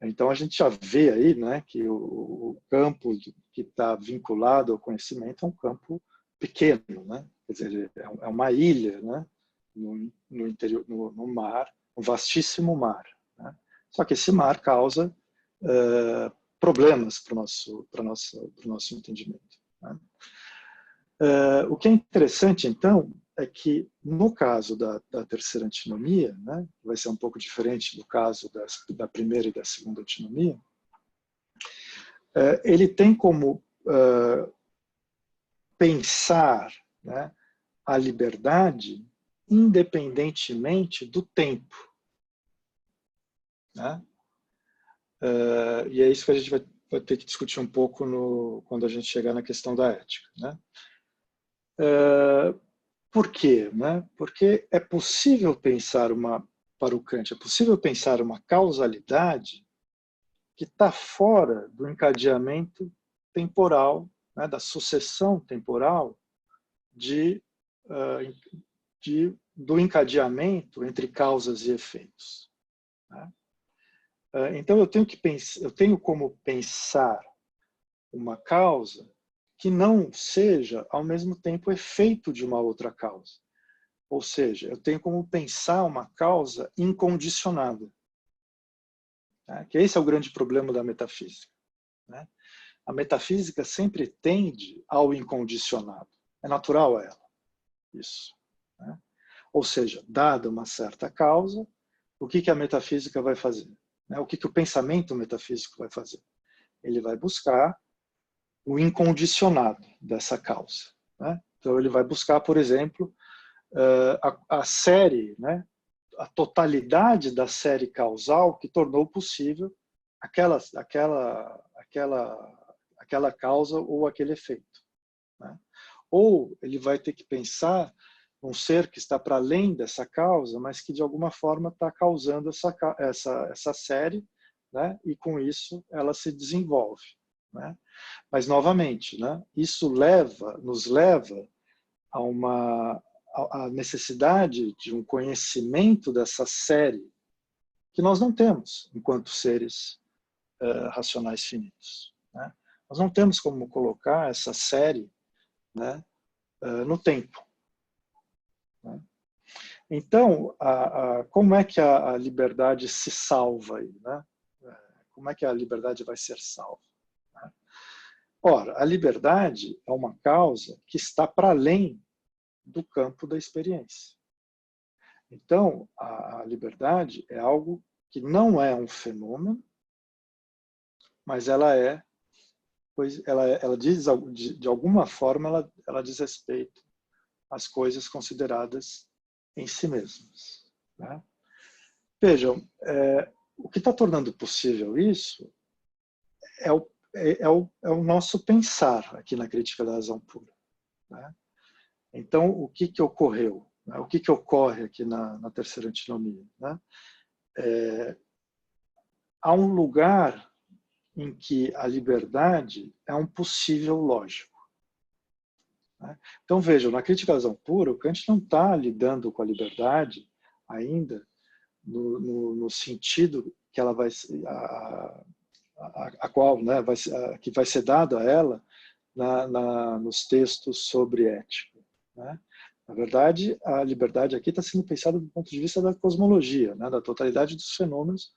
Speaker 1: Então a gente já vê aí, né, que o campo que está vinculado ao conhecimento é um campo pequeno, né? Quer dizer, é uma ilha, né, no interior, no mar, um vastíssimo mar, né? Só que esse mar causa problemas para o nosso entendimento, né? O que é interessante, então, é que no caso da terceira antinomia, né, vai ser um pouco diferente do caso da primeira e da segunda antinomia, ele tem como pensar, né, a liberdade independentemente do tempo, né? E é isso que a gente vai ter que discutir um pouco quando a gente chegar na questão da ética, né? Por quê, né? Porque é possível pensar para o Kant, é possível pensar uma causalidade que está fora do encadeamento temporal, né, da sucessão temporal do encadeamento entre causas e efeitos, né? Então eu tenho como pensar uma causa que não seja ao mesmo tempo efeito de uma outra causa. Ou seja, eu tenho como pensar uma causa incondicionada, né? Que esse é o grande problema da metafísica, né? A metafísica sempre tende ao incondicionado. É natural a ela, isso, né? Ou seja, dada uma certa causa, o que a metafísica vai fazer? O que o pensamento metafísico vai fazer? Ele vai buscar o incondicionado dessa causa, né? Então ele vai buscar, por exemplo, a série, né? A totalidade da série causal que tornou possível aquela causa ou aquele efeito, né? Ou ele vai ter que pensar um ser que está para além dessa causa, mas que de alguma forma está causando essa série, né? E com isso ela se desenvolve, né? Mas novamente, né? Isso nos leva a necessidade de um conhecimento dessa série que nós não temos enquanto seres racionais finitos, né? Nós não temos como colocar essa série, né, no tempo, né? Então, como é que a liberdade se salva aí, né? Como é que a liberdade vai ser salva, né? Ora, a liberdade é uma causa que está para além do campo da experiência. Então, a liberdade é algo que não é um fenômeno, mas ela diz, de alguma forma, ela diz respeito às coisas consideradas em si mesmas, né? Vejam, o que está tornando possível isso é o nosso pensar aqui na crítica da razão pura, né? Então, o que ocorreu? O que ocorre aqui na terceira antinomia, né? Há um lugar em que a liberdade é um possível lógico, né? Então, vejam, na crítica da razão pura, o Kant não está lidando com a liberdade ainda no sentido que ela vai a qual, né, que vai ser dado a ela nos textos sobre ética, né? Na verdade, a liberdade aqui está sendo pensada do ponto de vista da cosmologia, né, da totalidade dos fenômenos,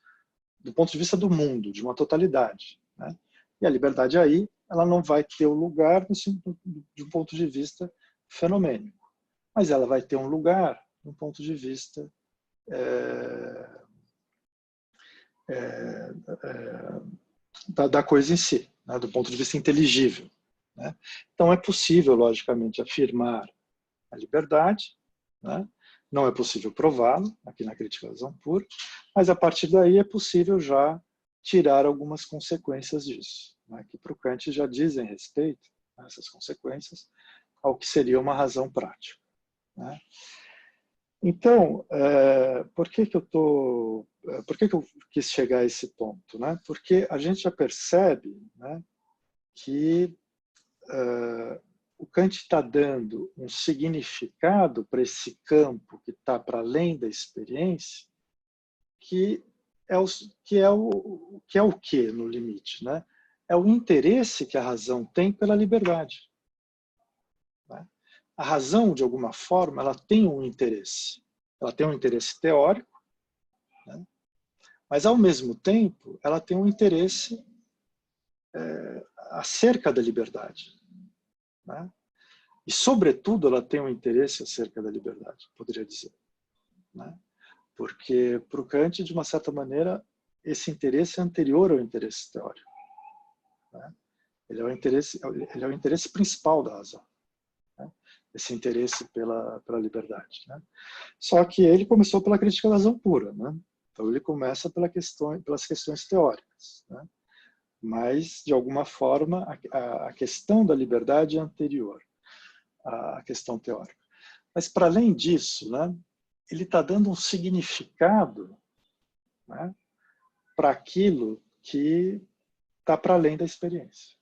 Speaker 1: do ponto de vista do mundo, de uma totalidade, né? E a liberdade aí, ela não vai ter um lugar de um ponto de vista fenomênico, mas ela vai ter um lugar do ponto de vista da coisa em si, né, do ponto de vista inteligível, né? Então é possível, logicamente, afirmar a liberdade, né? Não é possível prová-la, aqui na crítica da razão pura, mas a partir daí é possível já tirar algumas consequências disso, né, que para o Kant já dizem respeito, né, essas consequências, ao que seria uma razão prática, né? Então, por que eu quis chegar a esse ponto, né? Porque a gente já percebe, né, que o Kant está dando um significado para esse campo que está para além da experiência, que é o que no limite, né? É o interesse que a razão tem pela liberdade, né? a razão, de alguma forma, ela tem um interesse. Ela tem um interesse teórico, né? Mas, ao mesmo tempo, ela tem um interesse acerca da liberdade, né? E, sobretudo, ela tem um interesse acerca da liberdade, poderia dizer, né? Porque, para o Kant, de uma certa maneira, esse interesse é anterior ao interesse teórico, né? Ele é o interesse principal da razão, né? Esse interesse pela liberdade, né? Só que ele começou pela crítica da razão pura, né? Então ele começa pelas questões teóricas, né? Mas, de alguma forma, a questão da liberdade é anterior à questão teórica. Mas, para além disso, né, ele está dando um significado, né, para aquilo que está para além da experiência,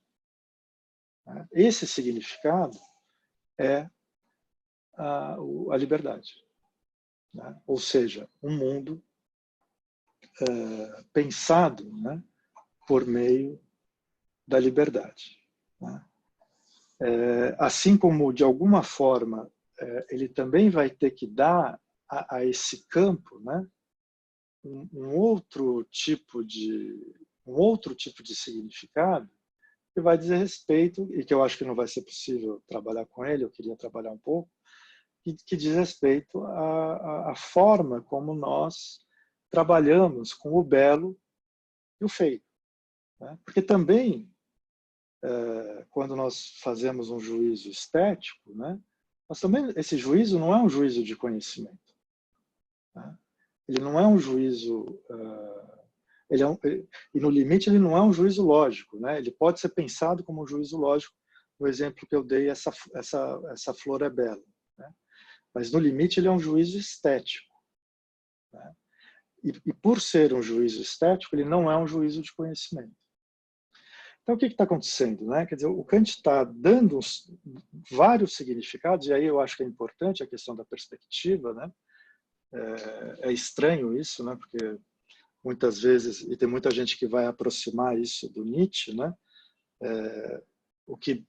Speaker 1: né? Esse significado é a liberdade, né? Ou seja, um mundo pensado, né, por meio da liberdade, né? Assim como, de alguma forma, ele também vai ter que dar a esse campo, né, um outro tipo de significado que vai dizer respeito, e que eu acho que não vai ser possível trabalhar com ele, eu queria trabalhar um pouco, que diz respeito à forma como nós trabalhamos com o belo e o feio, né? Porque também, quando nós fazemos um juízo estético, né, nós também, esse juízo não é um juízo de conhecimento, né? Ele não é um juízo... e, no limite, ele não é um juízo lógico, né? Ele pode ser pensado como um juízo lógico. No exemplo que eu dei, essa flor é bela, né? Mas, no limite, ele é um juízo estético, né? E, por ser um juízo estético, ele não é um juízo de conhecimento. Então, o que está acontecendo, né? Quer dizer, o Kant está dando vários significados, e aí eu acho que é importante a questão da perspectiva, né? É estranho isso, né? Porque muitas vezes, e tem muita gente que vai aproximar isso do Nietzsche, né? O que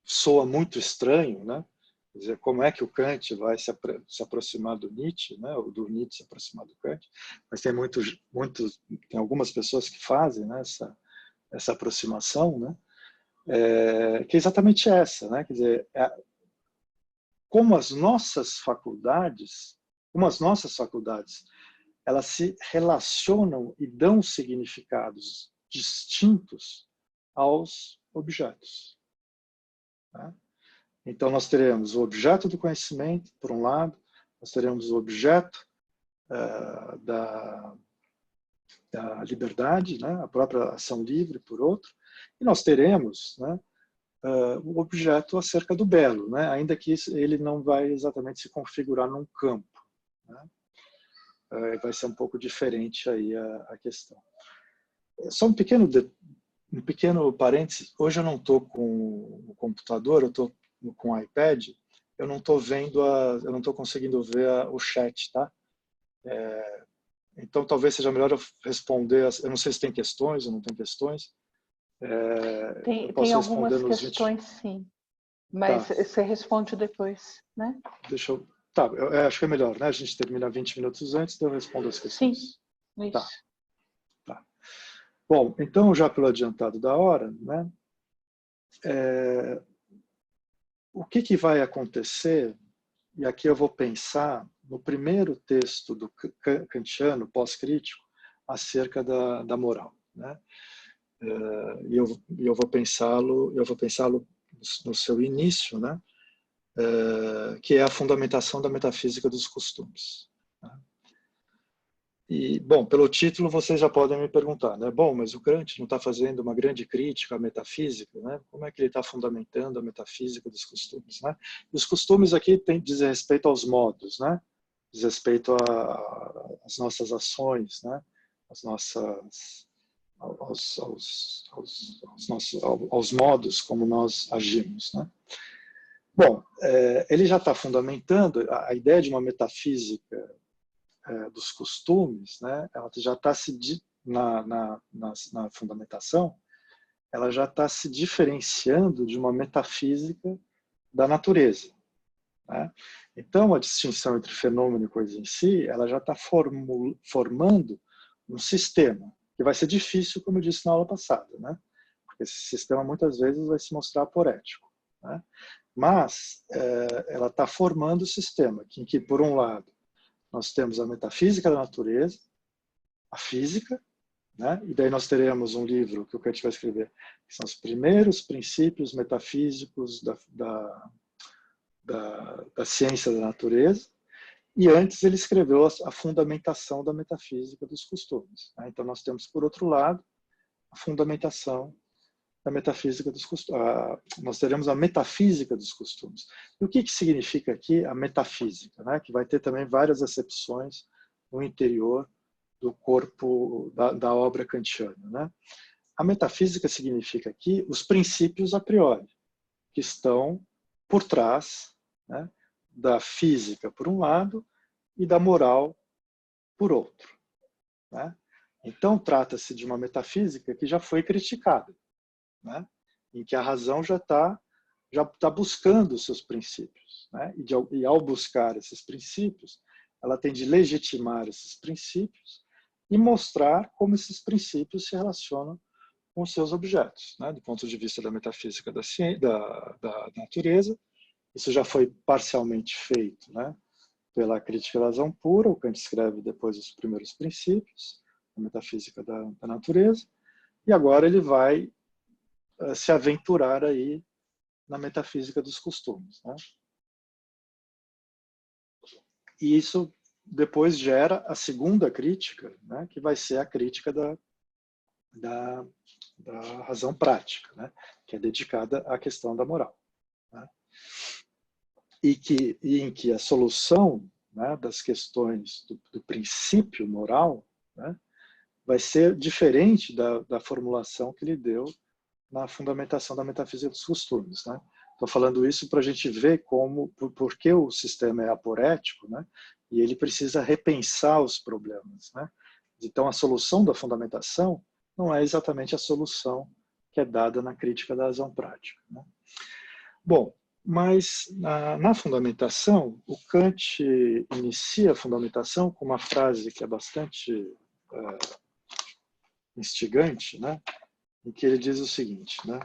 Speaker 1: soa muito estranho, né? Quer dizer, como é que o Kant vai se aproximar do Nietzsche, né? Ou do Nietzsche se aproximar do Kant? Mas tem tem algumas pessoas que fazem, né, essa aproximação, né? Que é exatamente essa, né? Quer dizer, como as nossas faculdades, elas se relacionam e dão significados distintos aos objetos, né? Então, nós teremos o objeto do conhecimento, por um lado, nós teremos o objeto da liberdade, né, a própria ação livre, por outro, e nós teremos, né, o objeto acerca do belo, né, ainda que ele não vai exatamente se configurar num campo, né? Vai ser um pouco diferente aí a questão. Só um pequeno parênteses. Hoje eu não estou com o computador, eu estou com o iPad. Eu não estou vendo eu não estou conseguindo ver o chat, tá? Então talvez seja melhor eu responder. Eu não sei se tem questões ou não tem questões. Eu
Speaker 2: Tem
Speaker 1: posso responder
Speaker 2: algumas
Speaker 1: nos
Speaker 2: questões, 20... sim. Mas
Speaker 1: tá.
Speaker 2: você responde depois, né?
Speaker 1: Deixa eu... Tá, eu acho que é melhor, né? A gente termina 20 minutos antes, então eu respondo as questões.
Speaker 2: Sim, isso.
Speaker 1: Tá. Tá. Bom, então, já pelo adiantado da hora, né? O que vai acontecer, e aqui eu vou pensar no primeiro texto do kantiano, pós-crítico, acerca da moral, né? E eu vou pensá-lo no seu início, né? Que é a fundamentação da metafísica dos costumes, né? E, bom, pelo título vocês já podem me perguntar, né? Bom, mas o Kant não está fazendo uma grande crítica à metafísica, né? Como é que ele está fundamentando a metafísica dos costumes, né? E os costumes aqui diz respeito aos modos, né? Diz respeito às nossas ações, né? Aos modos como nós agimos, né? Bom, ele já está fundamentando a ideia de uma metafísica dos costumes, né? Ela já está na fundamentação, ela já está se diferenciando de uma metafísica da natureza, né? Então, a distinção entre fenômeno e coisa em si, ela já está formando um sistema, que vai ser difícil, como eu disse na aula passada, né? Porque esse sistema, muitas vezes, vai se mostrar aporético, né? Mas ela está formando o sistema, em que, por um lado, nós temos a metafísica da natureza, a física, né? E daí nós teremos um livro que o Kant vai escrever, que são os primeiros princípios metafísicos da ciência da natureza, e antes ele escreveu a fundamentação da metafísica dos costumes, né? Então nós temos, por outro lado, a fundamentação da metafísica dos costumes. Nós teremos a metafísica dos costumes. E o que significa aqui a metafísica, né? Que vai ter também várias acepções no interior do corpo da obra kantiana, né? A metafísica significa aqui os princípios a priori, que estão por trás, né, da física, por um lado, e da moral, por outro, né? Então, trata-se de uma metafísica que já foi criticada, né? Em que a razão já está buscando os seus princípios, né? E ao buscar esses princípios, ela tem de legitimar esses princípios e mostrar como esses princípios se relacionam com os seus objetos, né? Do ponto de vista da metafísica da natureza. Isso já foi parcialmente feito, né, pela crítica da razão pura. O Kant escreve depois os primeiros princípios, a metafísica da natureza, e agora ele vai se aventurar aí na metafísica dos costumes, né? E isso depois gera a segunda crítica, né, que vai ser a crítica da razão prática, né, que é dedicada à questão da moral, né? E em que a solução, né, das questões do princípio moral, né, vai ser diferente da formulação que ele deu na fundamentação da metafísica dos costumes, né? Estou falando isso para a gente ver por que o sistema é aporético, né? E ele precisa repensar os problemas, né? Então, a solução da fundamentação não é exatamente a solução que é dada na crítica da razão prática, né? Bom, mas na fundamentação, o Kant inicia a fundamentação com uma frase que é bastante instigante, né? Em que ele diz o seguinte, né?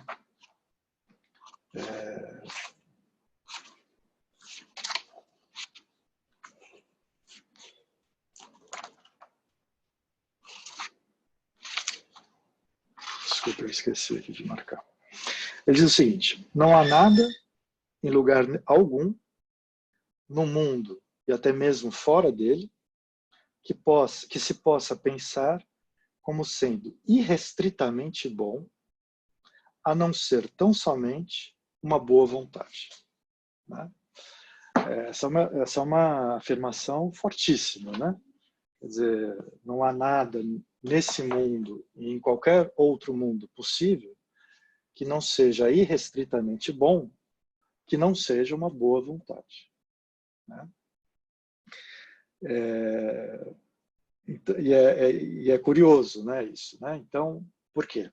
Speaker 1: Desculpa, eu esqueci aqui de marcar. Ele diz o seguinte: não há nada, em lugar algum, no mundo e até mesmo fora dele, que se possa pensar como sendo irrestritamente bom, a não ser tão somente uma boa vontade, né? Essa é uma afirmação fortíssima, né? Quer dizer, não há nada nesse mundo e em qualquer outro mundo possível que não seja irrestritamente bom, que não seja uma boa vontade, né? E é curioso, né, isso, né? Então, por quê?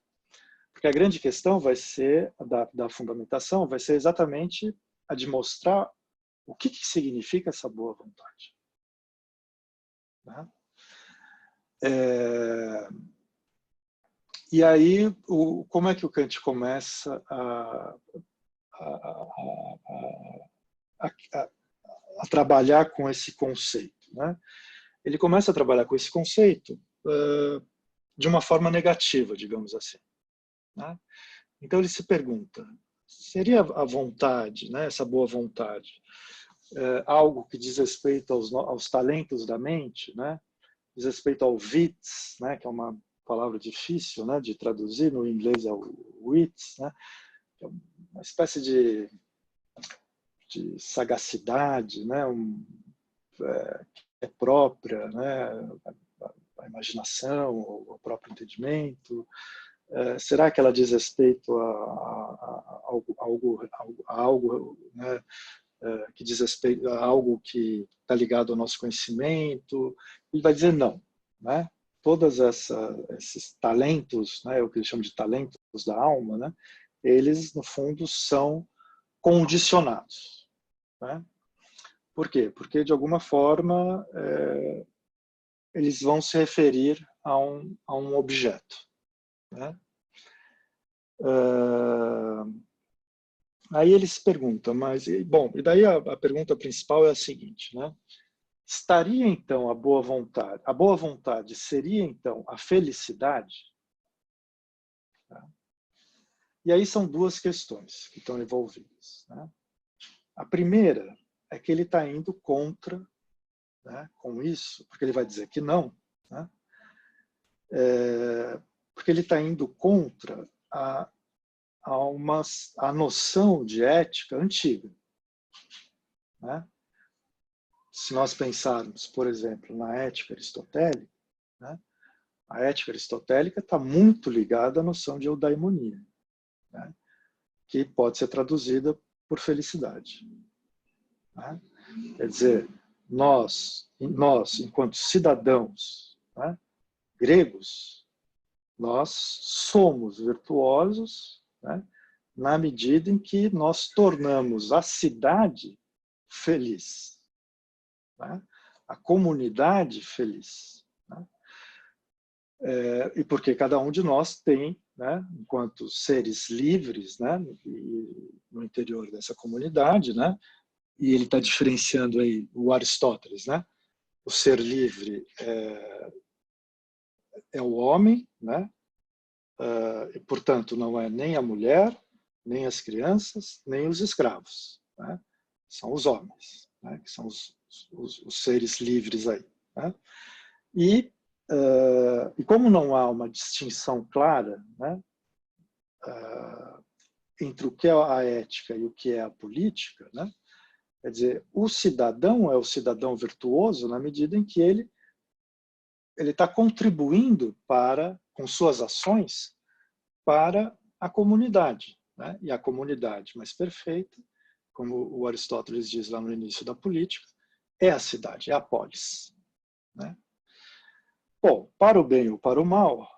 Speaker 1: Porque a grande questão vai ser, da fundamentação, vai ser exatamente a de mostrar o que significa essa boa vontade, né? E aí, como é que o Kant começa a trabalhar com esse conceito, né? Ele começa a trabalhar com esse conceito de uma forma negativa, digamos assim, né? Então ele se pergunta, seria a vontade, né, essa boa vontade, algo que diz respeito aos talentos da mente, né? Diz respeito ao wits, né, que é uma palavra difícil, né, de traduzir, no inglês é o wits, né, que é uma espécie de sagacidade, né, é própria, né, a imaginação, o próprio entendimento. Será que ela diz respeito a algo, né, que diz respeito a algo que está ligado ao nosso conhecimento? Ele vai dizer não, né? Todos esses talentos, né, o que eles chamam de talentos da alma, né, eles, no fundo, são condicionados, né? Por quê? Porque, de alguma forma, eles vão se referir a um objeto, né? Aí eles perguntam, mas, bom, e daí a pergunta principal é a seguinte, né? Estaria, então, a boa vontade seria, então, a felicidade? Tá? E aí são duas questões que estão envolvidas, né? A primeira é que ele está indo contra, né, com isso, porque ele vai dizer que não, né? Porque ele está indo contra a noção de ética antiga, né? Se nós pensarmos, por exemplo, na ética aristotélica, né, a ética aristotélica está muito ligada à noção de eudaimonia, né, que pode ser traduzida por felicidade, né? Quer dizer, nós enquanto cidadãos, né, gregos, nós somos virtuosos, né, na medida em que nós tornamos a cidade feliz, né, a comunidade feliz, né? E porque cada um de nós tem, né, enquanto seres livres, né, no interior dessa comunidade, né, e ele está diferenciando aí o Aristóteles, né, o ser livre é o homem, né, e portanto não é nem a mulher, nem as crianças, nem os escravos, né, são os homens, né, que são os seres livres aí, né? E como não há uma distinção clara, né, entre o que é a ética e o que é a política, né, quer dizer, o cidadão é o cidadão virtuoso na medida em que ele está contribuindo com suas ações, para a comunidade, né? E a comunidade mais perfeita, como o Aristóteles diz lá no início da política, é a cidade, é a polis, né? Bom, para o bem ou para o mal,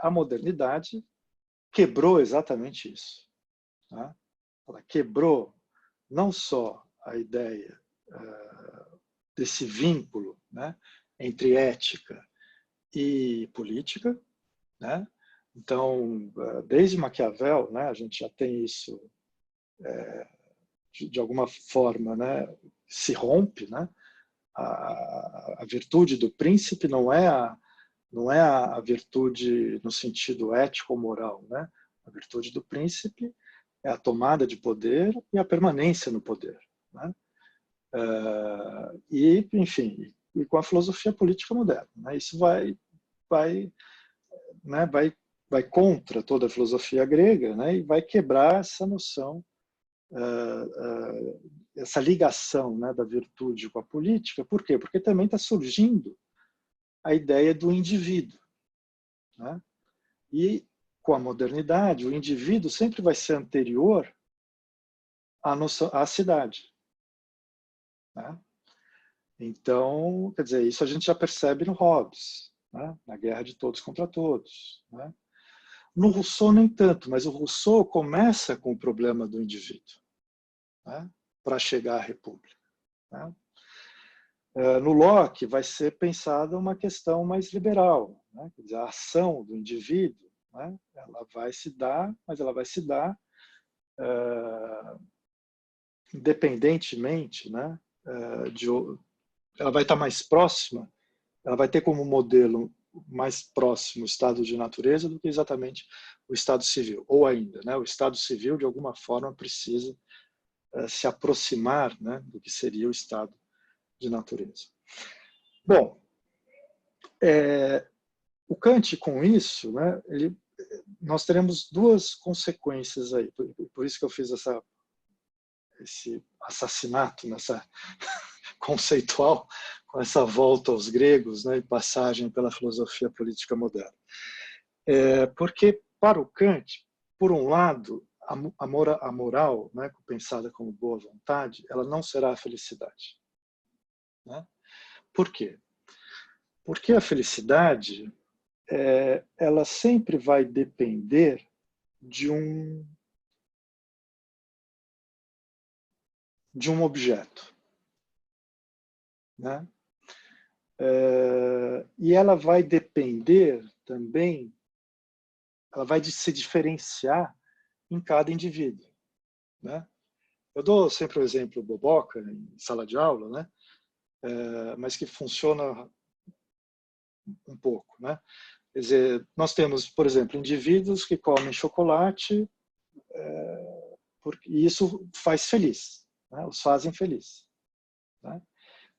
Speaker 1: a modernidade quebrou exatamente isso, né? Ela quebrou não só a ideia desse vínculo, né, entre ética e política, né? Então, desde Maquiavel, né, a gente já tem isso de alguma forma, né, se rompe, né? A virtude do príncipe não é a virtude no sentido ético ou moral, né? A virtude do príncipe é a tomada de poder e a permanência no poder, né? E, enfim, e com a filosofia política moderna, né? Isso né, vai contra toda a filosofia grega, né? E vai quebrar essa noção, essa ligação, né, da virtude com a política. Por quê? Porque também está surgindo a ideia do indivíduo, né? E com a modernidade, o indivíduo sempre vai ser anterior à cidade, né? Então, quer dizer, isso a gente já percebe no Hobbes, né? Na Guerra de Todos contra Todos, né? No Rousseau nem tanto, mas o Rousseau começa com o problema do indivíduo, né, para chegar à República, né? No Locke vai ser pensada uma questão mais liberal, né? Quer dizer, a ação do indivíduo, né, ela vai se dar, mas ela vai se dar independentemente, né, ela vai estar mais próxima, ela vai ter como modelo mais próximo o estado de natureza do que exatamente o estado civil, ou ainda, né, o estado civil de alguma forma precisa se aproximar, né, do que seria o estado de natureza. Bom, o Kant com isso, né, nós teremos duas consequências aí, por isso que eu fiz esse assassinato nessa conceitual, com essa volta aos gregos, né, e passagem pela filosofia política moderna. Porque, para o Kant, por um lado, a moral, né, pensada como boa vontade, ela não será a felicidade, né? Por quê? Porque a felicidade ela sempre vai depender de um objeto, né? E ela vai depender também, ela vai se diferenciar em cada indivíduo, né? Eu dou sempre o exemplo boboca em sala de aula, né? Mas que funciona um pouco, né? Quer dizer, nós temos, por exemplo, indivíduos que comem chocolate e isso faz feliz, né? Os fazem feliz, né?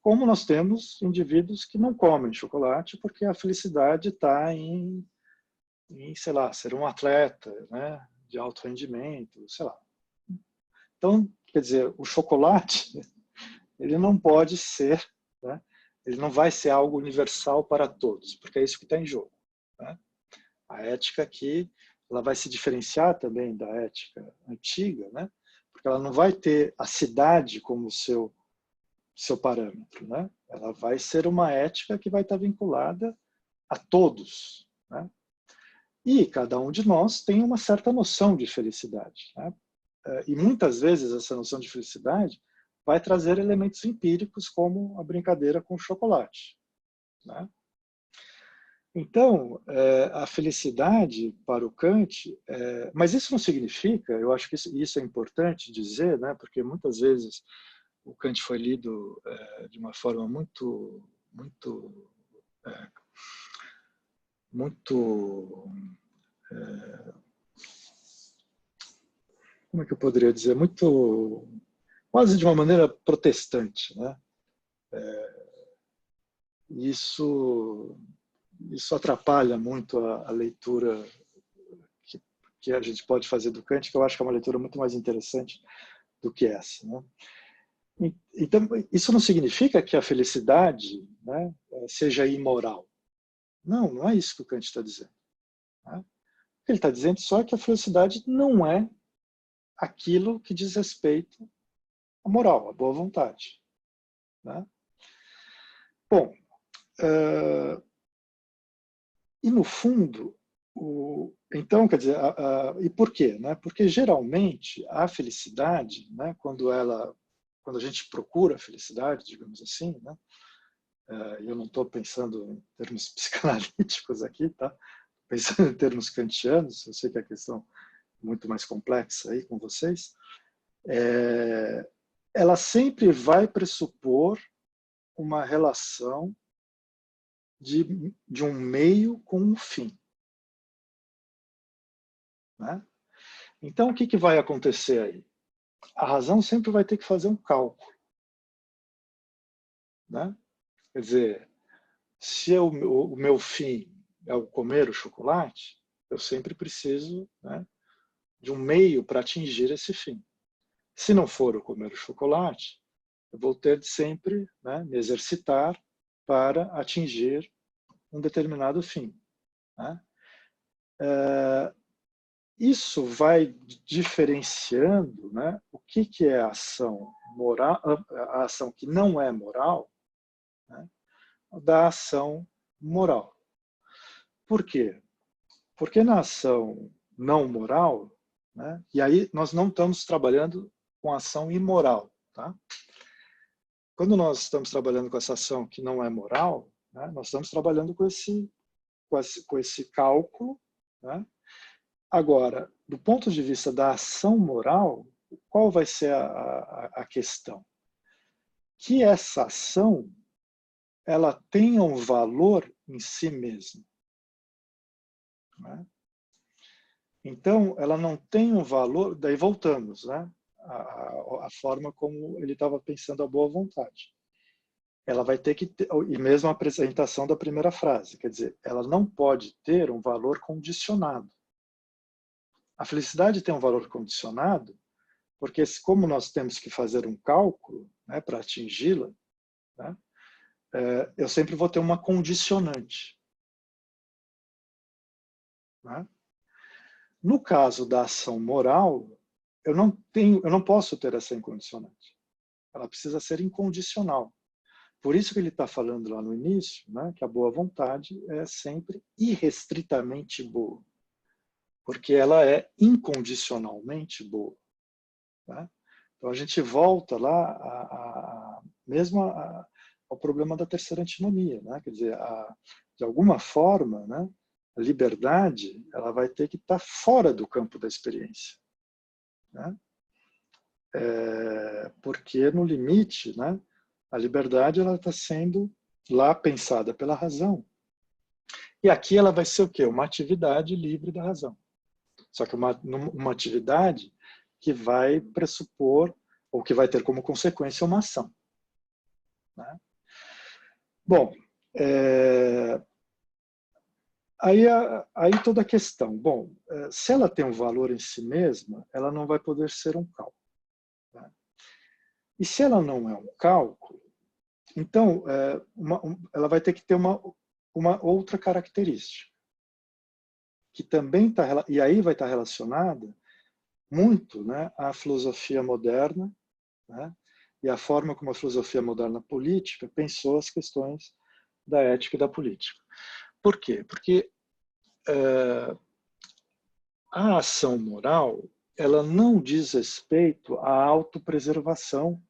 Speaker 1: Como nós temos indivíduos que não comem chocolate porque a felicidade está em, sei lá, ser um atleta, né? De alto rendimento, sei lá. Então, quer dizer, o chocolate, ele não pode ser, né? Ele não vai ser algo universal para todos, porque é isso que está em jogo, né? A ética aqui, ela vai se diferenciar também da ética antiga, né? Porque ela não vai ter a cidade como seu parâmetro, né? Ela vai ser uma ética que vai estar vinculada a todos, né? E cada um de nós tem uma certa noção de felicidade, né? E muitas vezes essa noção de felicidade vai trazer elementos empíricos como a brincadeira com o chocolate, né? Então, a felicidade para o Kant, mas isso não significa, eu acho que isso é importante dizer, né? Porque muitas vezes o Kant foi lido de uma forma muito como é que eu poderia dizer, muito, quase de uma maneira protestante, né? Isso atrapalha muito a leitura que a gente pode fazer do Kant, que eu acho que é uma leitura muito mais interessante do que essa, né? Então, isso não significa que a felicidade, né, seja imoral. Não, não é isso que o Kant está dizendo, né? O que ele está dizendo só é que a felicidade não é aquilo que diz respeito à moral, à boa vontade, né? Bom, e no fundo, então, quer dizer, e por quê? Né? Porque geralmente a felicidade, né, quando a gente procura a felicidade, digamos assim, né, eu não estou pensando em termos psicanalíticos aqui, tá? Pensando em termos kantianos, eu sei que a questão é muito mais complexa aí com vocês, ela sempre vai pressupor uma relação de um meio com um fim, né? Então, o que vai acontecer aí? A razão sempre vai ter que fazer um cálculo, né? Quer dizer, se o meu fim é o comer o chocolate, eu sempre preciso, né, de um meio para atingir esse fim. Se não for o comer o chocolate, eu vou ter de sempre, né, me exercitar para atingir um determinado fim, né? Isso vai diferenciando, né, o que é a ação moral, a ação que não é moral, né, da ação moral. Por quê? Porque na ação não moral, né, e aí nós não estamos trabalhando com ação imoral, tá? Quando nós estamos trabalhando com essa ação que não é moral, né, nós estamos trabalhando com esse cálculo, né? Agora, do ponto de vista da ação moral, qual vai ser a questão? Que essa ação ela tenha um valor em si mesma, né? Então, ela não tem um valor, daí voltamos, né? A forma como ele estava pensando a boa vontade. Ela vai ter que ter, e mesmo a apresentação da primeira frase, quer dizer, ela não pode ter um valor condicionado. A felicidade tem um valor condicionado, porque como nós temos que fazer um cálculo, né, para atingi-la, né, eu sempre vou ter uma condicionante, né? No caso da ação moral, eu não posso ter essa incondicionante. Ela precisa ser incondicional. Por isso que ele está falando lá no início, né, que a boa vontade é sempre irrestritamente boa, porque ela é incondicionalmente boa, né? Então a gente volta lá mesmo ao problema da terceira antinomia, né? Quer dizer, de alguma forma, né, a liberdade ela vai ter que estar fora do campo da experiência, né? Porque, no limite, né, a liberdade está sendo lá pensada pela razão. E aqui ela vai ser o quê? Uma atividade livre da razão. Só que uma atividade que vai pressupor, ou que vai ter como consequência uma ação, né? Bom, aí toda a questão. Bom, se ela tem um valor em si mesma, ela não vai poder ser um cálculo, né? E se ela não é um cálculo, então ela vai ter que ter uma outra característica, que também está, e aí vai estar relacionada muito, né, à filosofia moderna, né, e à forma como a filosofia moderna política pensou as questões da ética e da política. Por quê? Porque a ação moral ela não diz respeito à autopreservação,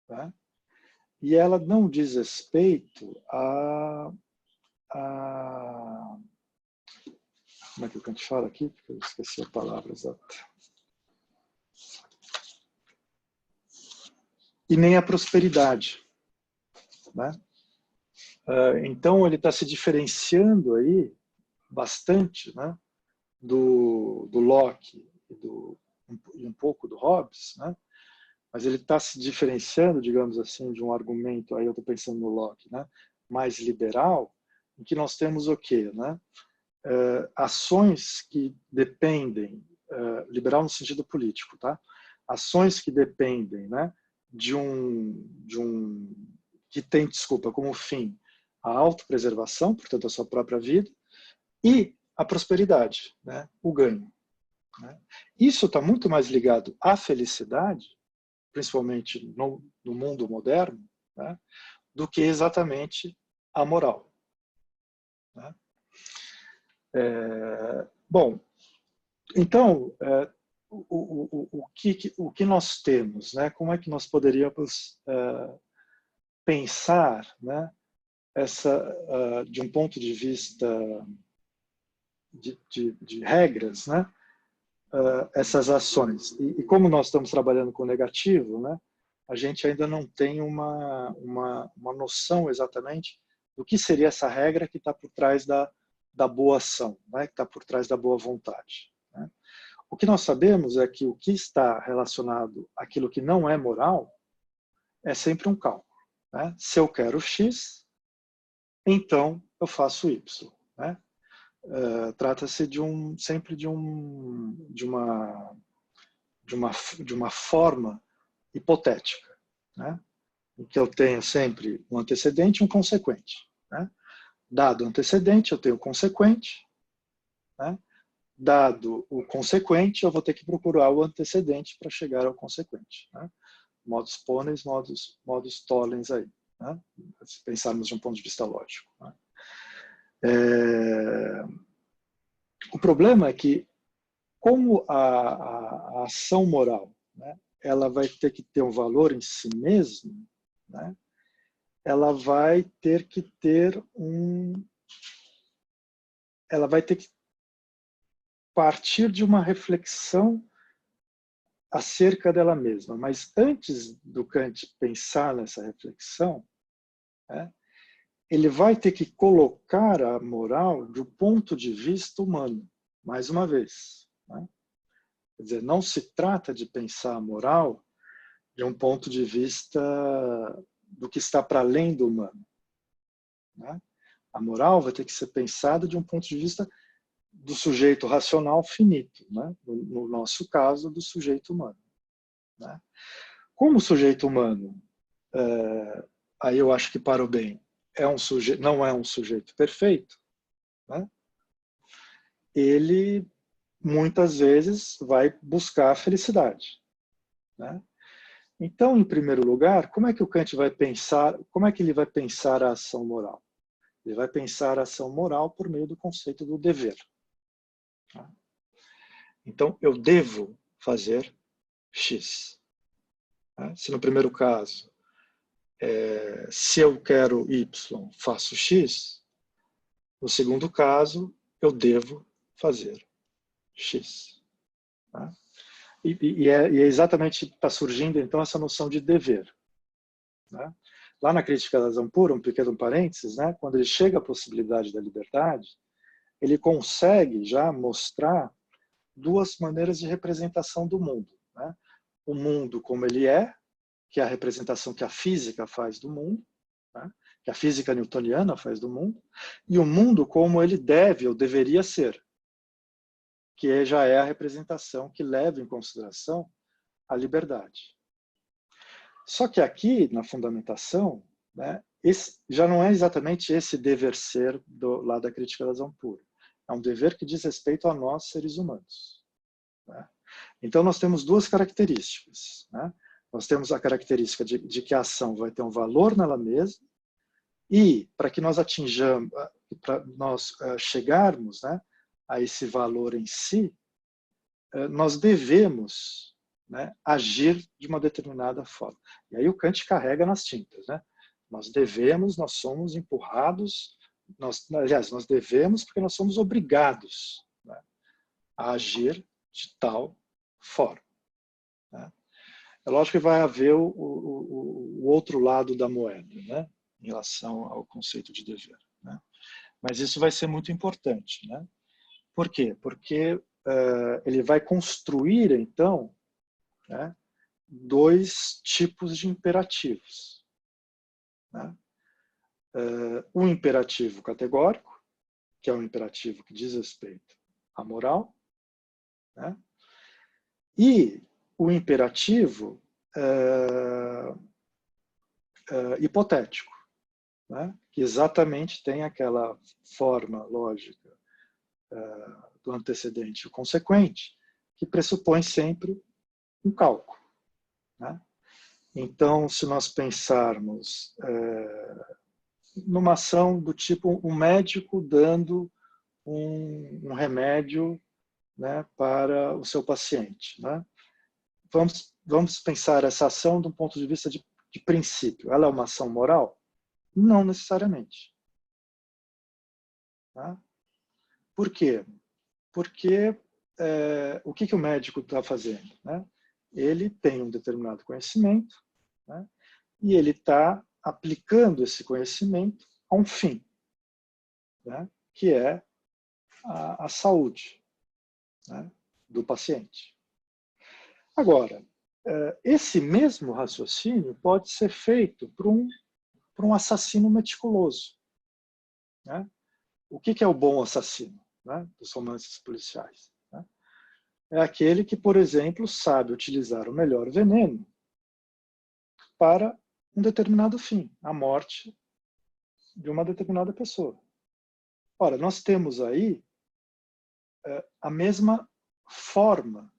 Speaker 1: tá? E ela não diz respeito como é que o Kant fala aqui? Porque eu esqueci a palavra exata. E nem a prosperidade, né? Então, ele está se diferenciando aí bastante, né, do Locke e um pouco do Hobbes, né? Mas ele está se diferenciando, digamos assim, de um argumento, aí eu estou pensando no Locke, né, mais liberal, em que nós temos o quê? Né? Ações que dependem, liberal no sentido político, tá? Ações que dependem, né, que tem, desculpa, como fim a autopreservação, portanto a sua própria vida, e a prosperidade, né, o ganho, né? Isso está muito mais ligado à felicidade, principalmente no mundo moderno, né, do que exatamente à moral, né? Bom, então, o que nós temos, né? Como é que nós poderíamos pensar, né, de um ponto de vista de regras, né, essas ações? E como nós estamos trabalhando com o negativo, né, a gente ainda não tem uma noção exatamente do que seria essa regra que está por trás da boa ação, né, que está por trás da boa vontade, né? O que nós sabemos é que o que está relacionado àquilo que não é moral é sempre um cálculo, né? Se eu quero X, então eu faço Y, né? Trata-se sempre de uma forma hipotética, né? Em que eu tenho sempre um antecedente e um consequente, né? Dado o antecedente, eu tenho o consequente, né? Dado o consequente, eu vou ter que procurar o antecedente para chegar ao consequente, né? Modus ponens, modus tollens aí, né? Se pensarmos de um ponto de vista lógico, né? O problema é que, como a ação moral, né, ela vai ter que ter um valor em si mesma, né, ela vai ter que partir de uma reflexão acerca dela mesma. Mas antes do Kant pensar nessa reflexão, né, ele vai ter que colocar a moral do ponto de vista humano, mais uma vez, né? Quer dizer, não se trata de pensar a moral de um ponto de vista do que está para além do humano, né? A moral vai ter que ser pensada de um ponto de vista do sujeito racional finito, né? No nosso caso, do sujeito humano, né? Como o sujeito humano, aí eu acho que para o bem, não é um sujeito perfeito, né? Ele muitas vezes vai buscar a felicidade, né? Então, em primeiro lugar, como é que o Kant vai pensar, como é que ele vai pensar a ação moral? Ele vai pensar a ação moral por meio do conceito do dever. Então, eu devo fazer X. Se no primeiro caso se eu quero Y, faço X. No segundo caso, eu devo fazer X. Tá? E é exatamente, está surgindo então essa noção de dever. Né? Lá na Crítica da Razão Pura, um pequeno parênteses, né? Quando ele chega à possibilidade da liberdade, ele consegue já mostrar duas maneiras de representação do mundo. Né? O mundo como ele é, que é a representação que a física faz do mundo, né? Que a física newtoniana faz do mundo, e o mundo como ele deve ou deveria ser, que já é a representação que leva em consideração a liberdade. Só que aqui, na fundamentação, né, já não é exatamente esse dever ser lá da Crítica da Razão Pura. É um dever que diz respeito a nós, seres humanos. Né? Então, nós temos duas características. Né? Nós temos a característica de que a ação vai ter um valor nela mesma, e para que nós atinjamos, para nós chegarmos, né, a esse valor em si, nós devemos, né, agir de uma determinada forma. E aí o Kant carrega nas tintas. Né? Nós devemos, nós somos empurrados, aliás, nós devemos porque nós somos obrigados, né, a agir de tal forma. Né? É lógico que vai haver o outro lado da moeda, né, em relação ao conceito de dever. Né? Mas isso vai ser muito importante. Né? Por quê? Porque ele vai construir, então, né, dois tipos de imperativos. Né? Um imperativo categórico, que é um imperativo que diz respeito à moral, né? E o imperativo hipotético, né? Que exatamente tem aquela forma lógica do antecedente e o consequente, que pressupõe sempre um cálculo. Né? Então, se nós pensarmos numa ação do tipo um médico dando um remédio, né, para o seu paciente. Né? Vamos pensar essa ação de um ponto de vista de princípio. Ela é uma ação moral? Não necessariamente. Tá? Por quê? Porque o que o médico está fazendo? Né? Ele tem um determinado conhecimento, né? E ele está aplicando esse conhecimento a um fim, né? Que é a saúde, né, do paciente. Agora, esse mesmo raciocínio pode ser feito por um assassino meticuloso. Né? O que é o bom assassino, né, dos romances policiais? Né? É aquele que, por exemplo, sabe utilizar o melhor veneno para um determinado fim, a morte de uma determinada pessoa. Ora, nós temos aí a mesma forma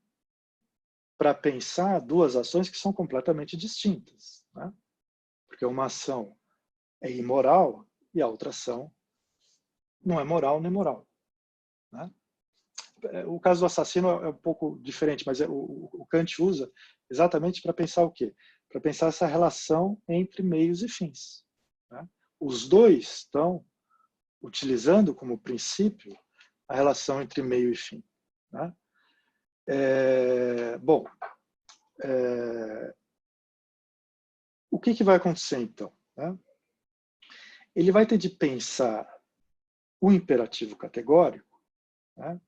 Speaker 1: para pensar duas ações que são completamente distintas. Né? Porque uma ação é imoral e a outra ação não é moral nem moral. Né? O caso do assassino é um pouco diferente, mas o Kant usa exatamente para pensar o quê? Para pensar essa relação entre meios e fins. Né? Os dois estão utilizando como princípio a relação entre meio e fim. Né? Bom, o que vai acontecer então? Né? Ele vai ter de pensar o imperativo categórico, né,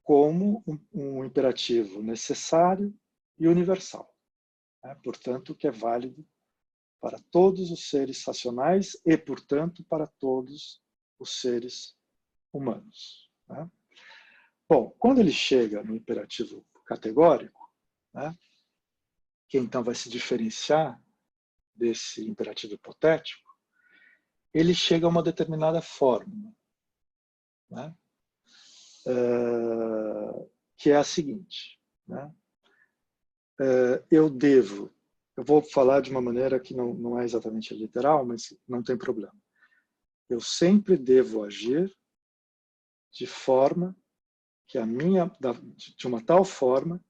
Speaker 1: como um imperativo necessário e universal. Né? Portanto, que é válido para todos os seres racionais e, portanto, para todos os seres humanos. Né? Bom, quando ele chega no imperativo categórico, né, que então vai se diferenciar desse imperativo hipotético, ele chega a uma determinada fórmula, né, que é a seguinte. Né, eu vou falar de uma maneira que não é exatamente literal, mas não tem problema. Eu sempre devo agir de forma que de uma tal forma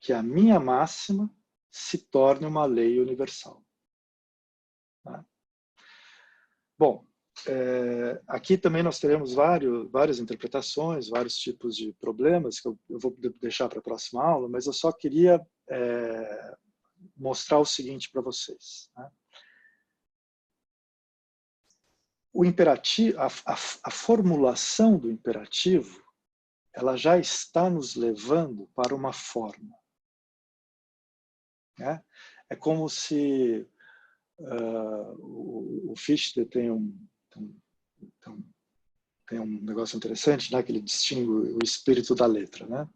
Speaker 1: que a minha máxima se torne uma lei universal. Bom, aqui também nós teremos várias interpretações, vários tipos de problemas que eu vou deixar para a próxima aula, mas eu só queria mostrar o seguinte para vocês, né? O imperativo, a formulação do imperativo, ela já está nos levando para uma forma, né? É como se o Fichte tem um negócio interessante, né, que ele distingue o espírito da letra, né?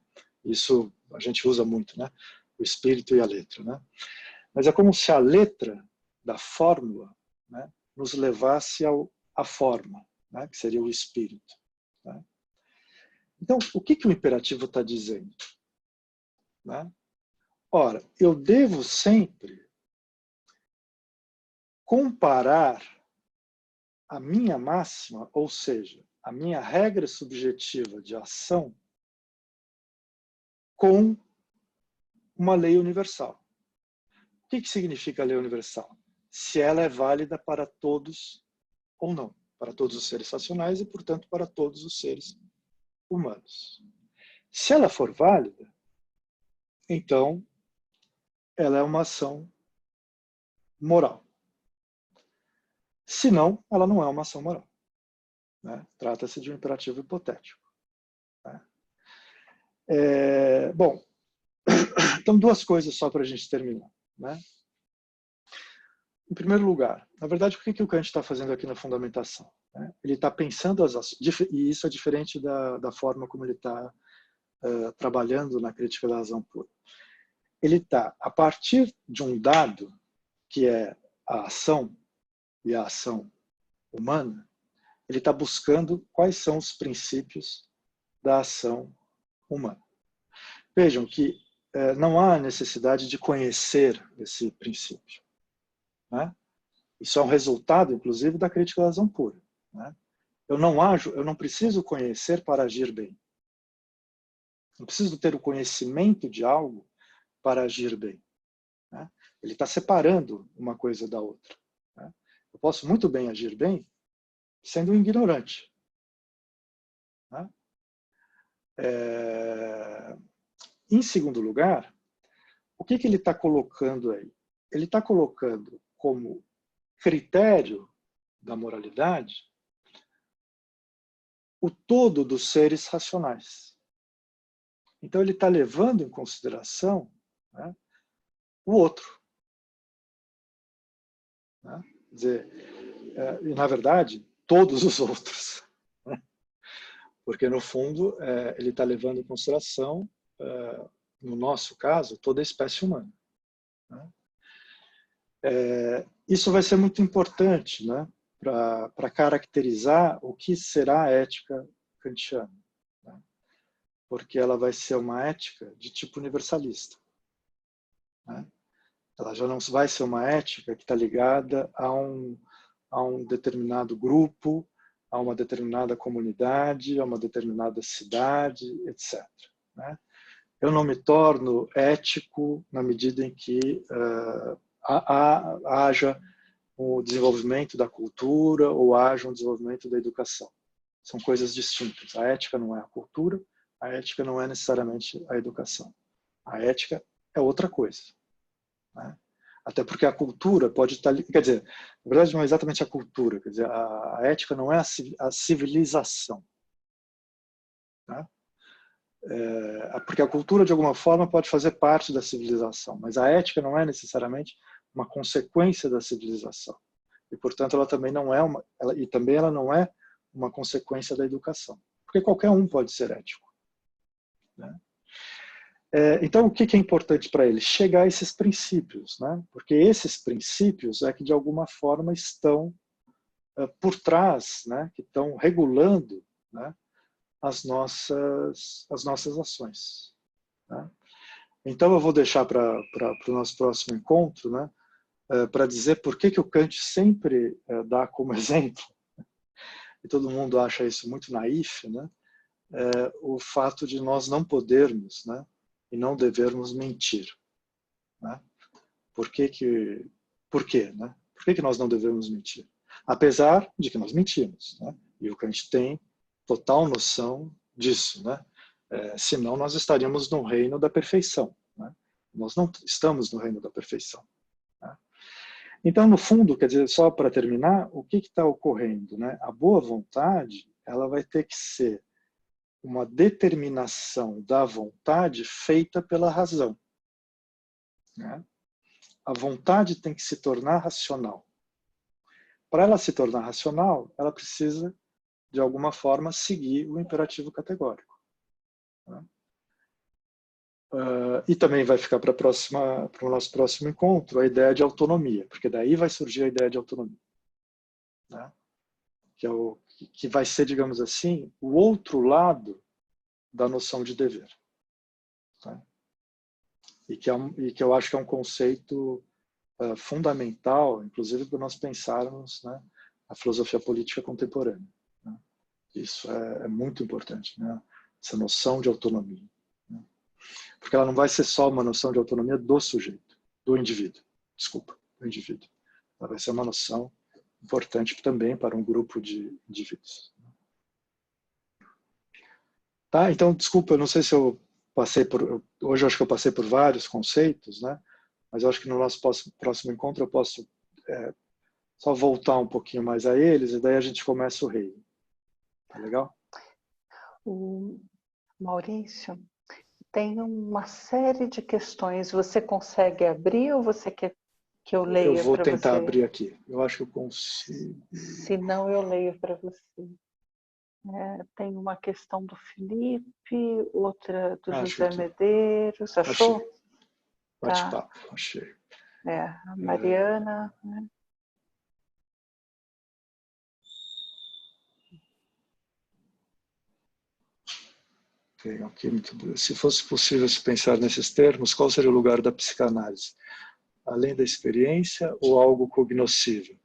Speaker 1: Isso a gente usa muito, né? O espírito e a letra, né? Mas é como se a letra da fórmula, né, nos levasse à forma, né, que seria o espírito, né? Então, o que o imperativo está dizendo, né? Ora, eu devo sempre comparar a minha máxima, ou seja, a minha regra subjetiva de ação, com uma lei universal. O que significa a lei universal? Se ela é válida para todos ou não, para todos os seres racionais e, portanto, para todos os seres humanos. Se ela for válida, então ela é uma ação moral. Se não, ela não é uma ação moral, né? Trata-se de um imperativo hipotético, né? Bom, então duas coisas só para a gente terminar, né? Em primeiro lugar, na verdade, o que o Kant está fazendo aqui na fundamentação, né? Ele está pensando as ações, e isso é diferente da forma como ele está trabalhando na crítica da razão pura. Ele está, a partir de um dado, que é a ação e a ação humana, ele está buscando quais são os princípios da ação humana. Vejam que não há necessidade de conhecer esse princípio, né? Isso é um resultado, inclusive, da crítica da razão pura, né? Eu não preciso conhecer para agir bem. Não preciso ter o conhecimento de algo para agir bem, né? Ele está separando uma coisa da outra, né? Eu posso muito bem agir bem sendo um ignorante, né? Em segundo lugar, o que ele está colocando aí? Ele está colocando como critério da moralidade o todo dos seres racionais. Então ele está levando em consideração, né, o outro, né? Quer dizer, e na verdade, todos os outros, né? Porque no fundo ele está levando em consideração, no nosso caso, toda a espécie humana, né? Isso vai ser muito importante, né, para caracterizar o que será a ética kantiana, né? Porque ela vai ser uma ética de tipo universalista, né? Ela já não vai ser uma ética que está ligada a um determinado grupo, a uma determinada comunidade, a uma determinada cidade, etc., né? Eu não me torno ético na medida em que haja o desenvolvimento da cultura ou haja um desenvolvimento da educação. São coisas distintas. A ética não é a cultura, a ética não é necessariamente a educação. A ética é outra coisa, né? Até porque a cultura pode estar... Quer dizer, na verdade não é exatamente a cultura, quer dizer, a ética não é a civilização, né? Porque a cultura, de alguma forma, pode fazer parte da civilização, mas a ética não é necessariamente uma consequência da civilização. E, portanto, ela também não é uma consequência da educação. Porque qualquer um pode ser ético, né? Então, o que é importante para ele? Chegar a esses princípios, né? Porque esses princípios é que, de alguma forma, estão por trás, né? Que estão regulando, né, as nossas ações, né? Então, eu vou deixar para o nosso próximo encontro, né, para dizer por que o Kant sempre dá como exemplo, e todo mundo acha isso muito naif, né, o fato de nós não podermos, né, e não devermos mentir, né? Por quê, né? Por que nós não devemos mentir? Apesar de que nós mentimos, né? E o Kant tem total noção disso, né? Senão nós estaríamos no reino da perfeição, né? Nós não estamos no reino da perfeição, né? Então, no fundo, quer dizer, só para terminar, o que está ocorrendo, né? A boa vontade, ela vai ter que ser uma determinação da vontade feita pela razão, né? A vontade tem que se tornar racional. Para ela se tornar racional, ela precisa, de alguma forma, seguir o imperativo categórico, né? E também vai ficar para o nosso próximo encontro a ideia de autonomia, porque daí vai surgir a ideia de autonomia, né? Que vai ser, digamos assim, o outro lado da noção de dever, tá? E que eu acho que é um conceito fundamental, inclusive para nós pensarmos, né, a filosofia política contemporânea, né? Isso é muito importante, né? Essa noção de autonomia, né? Porque ela não vai ser só uma noção de autonomia do sujeito, do indivíduo, do indivíduo. Ela vai ser uma noção importante também para um grupo de indivíduos. Tá? Então, desculpa, eu não sei se eu passei hoje eu acho que eu passei por vários conceitos, né? Mas eu acho que no nosso próximo encontro eu posso só voltar um pouquinho mais a eles e daí a gente começa o rei. Tá legal?
Speaker 2: O Maurício, tem uma série de questões. Você consegue abrir ou você quer que eu leia para você?
Speaker 1: Eu vou tentar abrir aqui. Eu acho que eu consigo.
Speaker 2: Se não, eu leio para você. Tem uma questão do Felipe, outra do José Medeiros. Achou?
Speaker 1: Achei. Bate-papo, achei.
Speaker 2: A Mariana, né?
Speaker 1: Se fosse possível se pensar nesses termos, qual seria o lugar da psicanálise? Além da experiência ou algo cognoscível?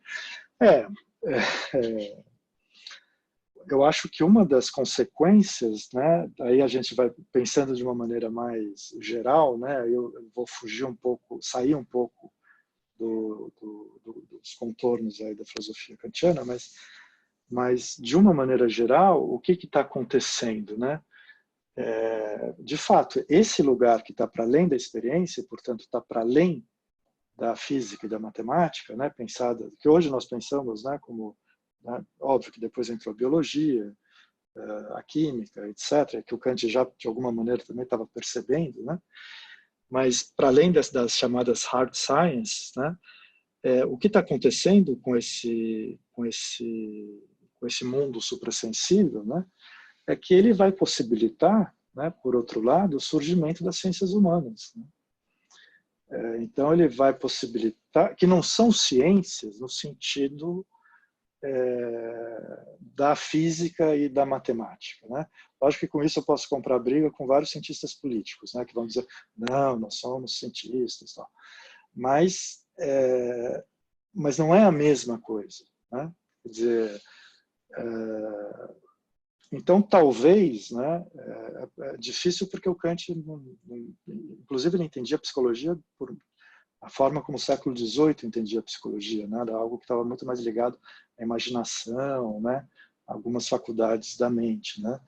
Speaker 1: Eu acho que uma das consequências, né, aí a gente vai pensando de uma maneira mais geral, né, eu vou fugir um pouco, sair um pouco dos contornos aí da filosofia kantiana, mas de uma maneira geral, o que está acontecendo, né? De fato, esse lugar que está para além da experiência, e, portanto, está para além da física e da matemática, né, pensada, que hoje nós pensamos, né, como, né, óbvio que depois entrou a biologia, a química, etc., que o Kant já, de alguma maneira, também estava percebendo, né, mas para além das chamadas hard science, né, o que está acontecendo com esse mundo suprassensível, né, é que ele vai possibilitar, né, por outro lado, o surgimento das ciências humanas, né? Então ele vai possibilitar, que não são ciências no sentido da física e da matemática, né? Lógico que com isso eu posso comprar briga com vários cientistas políticos, né, que vão dizer, não, nós somos cientistas, tal. Mas não é a mesma coisa, né? Quer dizer, então talvez, né, é difícil porque o Kant, inclusive, ele entendia a psicologia por a forma como o século XVIII entendia a psicologia, né? Era algo que estava muito mais ligado à imaginação, né? Algumas faculdades da mente, né?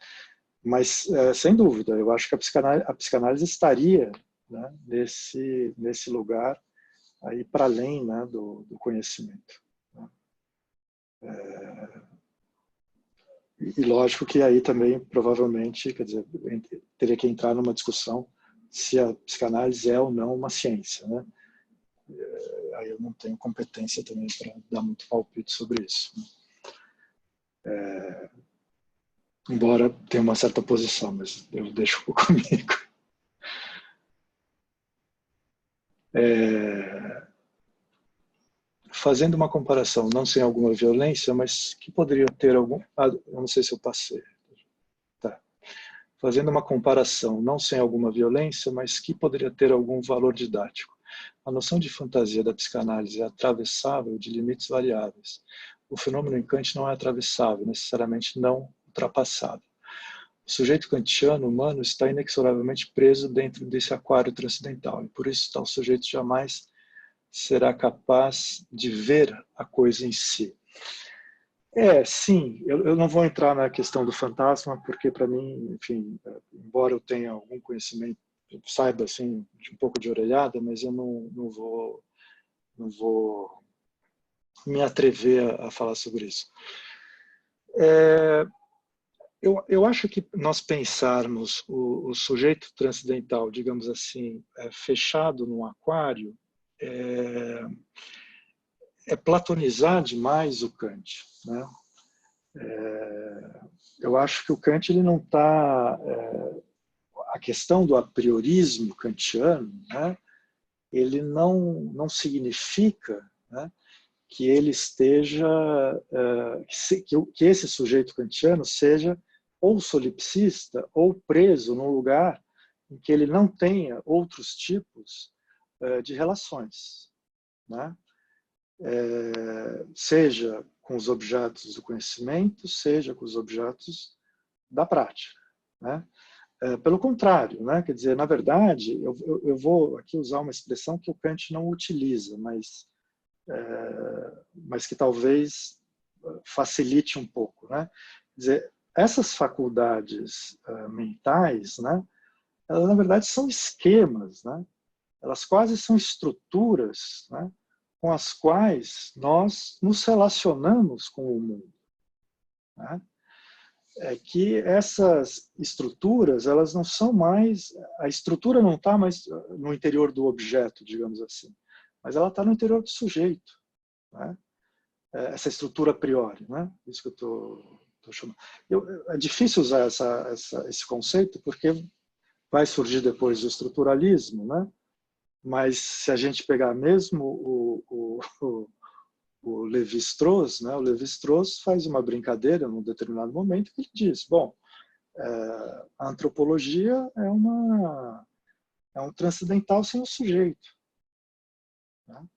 Speaker 1: Mas, sem dúvida, eu acho que a psicanálise estaria, né, nesse lugar aí para além, né, do conhecimento, né? E lógico que aí também, provavelmente, quer dizer, teria que entrar numa discussão se a psicanálise é ou não uma ciência, né? Aí eu não tenho competência também para dar muito palpite sobre isso, né? Embora tenha uma certa posição, mas eu deixo comigo. Fazendo uma comparação, não sem alguma violência, mas que poderia ter algum... eu não sei se eu passei. Tá. Fazendo uma comparação, não sem alguma violência, mas que poderia ter algum valor didático. A noção de fantasia da psicanálise é atravessável de limites variáveis. O fenômeno em Kant não é atravessável, necessariamente não ultrapassado. O sujeito kantiano humano está inexoravelmente preso dentro desse aquário transcendental, e por isso tal sujeito jamais será capaz de ver a coisa em si. Sim, eu não vou entrar na questão do fantasma, porque para mim, enfim, embora eu tenha algum conhecimento, saiba assim, de um pouco de orelhada, mas eu não vou me atrever a falar sobre isso. Eu acho que nós pensarmos o sujeito transcendental, digamos assim, fechado num aquário, é platonizar demais o Kant, né? Eu acho que o Kant ele não está... a questão do apriorismo kantiano, né? Ele não significa, né, que ele esteja... que esse sujeito kantiano seja ou solipsista ou preso num lugar em que ele não tenha outros tipos de relações, né? Seja com os objetos do conhecimento, seja com os objetos da prática, né? Pelo contrário, né? Quer dizer, na verdade, eu vou aqui usar uma expressão que o Kant não utiliza, mas que talvez facilite um pouco, né? Quer dizer, essas faculdades mentais, né? Elas, na verdade, são esquemas, né? Elas quase são estruturas, né, com as quais nós nos relacionamos com o mundo, né? Que essas estruturas, elas não são mais... A estrutura não está mais no interior do objeto, digamos assim, mas ela está no interior do sujeito, né? Essa estrutura a priori, né? Isso que eu estou chamando. É difícil usar esse conceito, porque vai surgir depois o estruturalismo, né? Mas se a gente pegar mesmo o Lévi-Strauss, né? O Lévi-Strauss faz uma brincadeira num determinado momento que ele diz, bom, a antropologia é um transcendental sem o sujeito, né?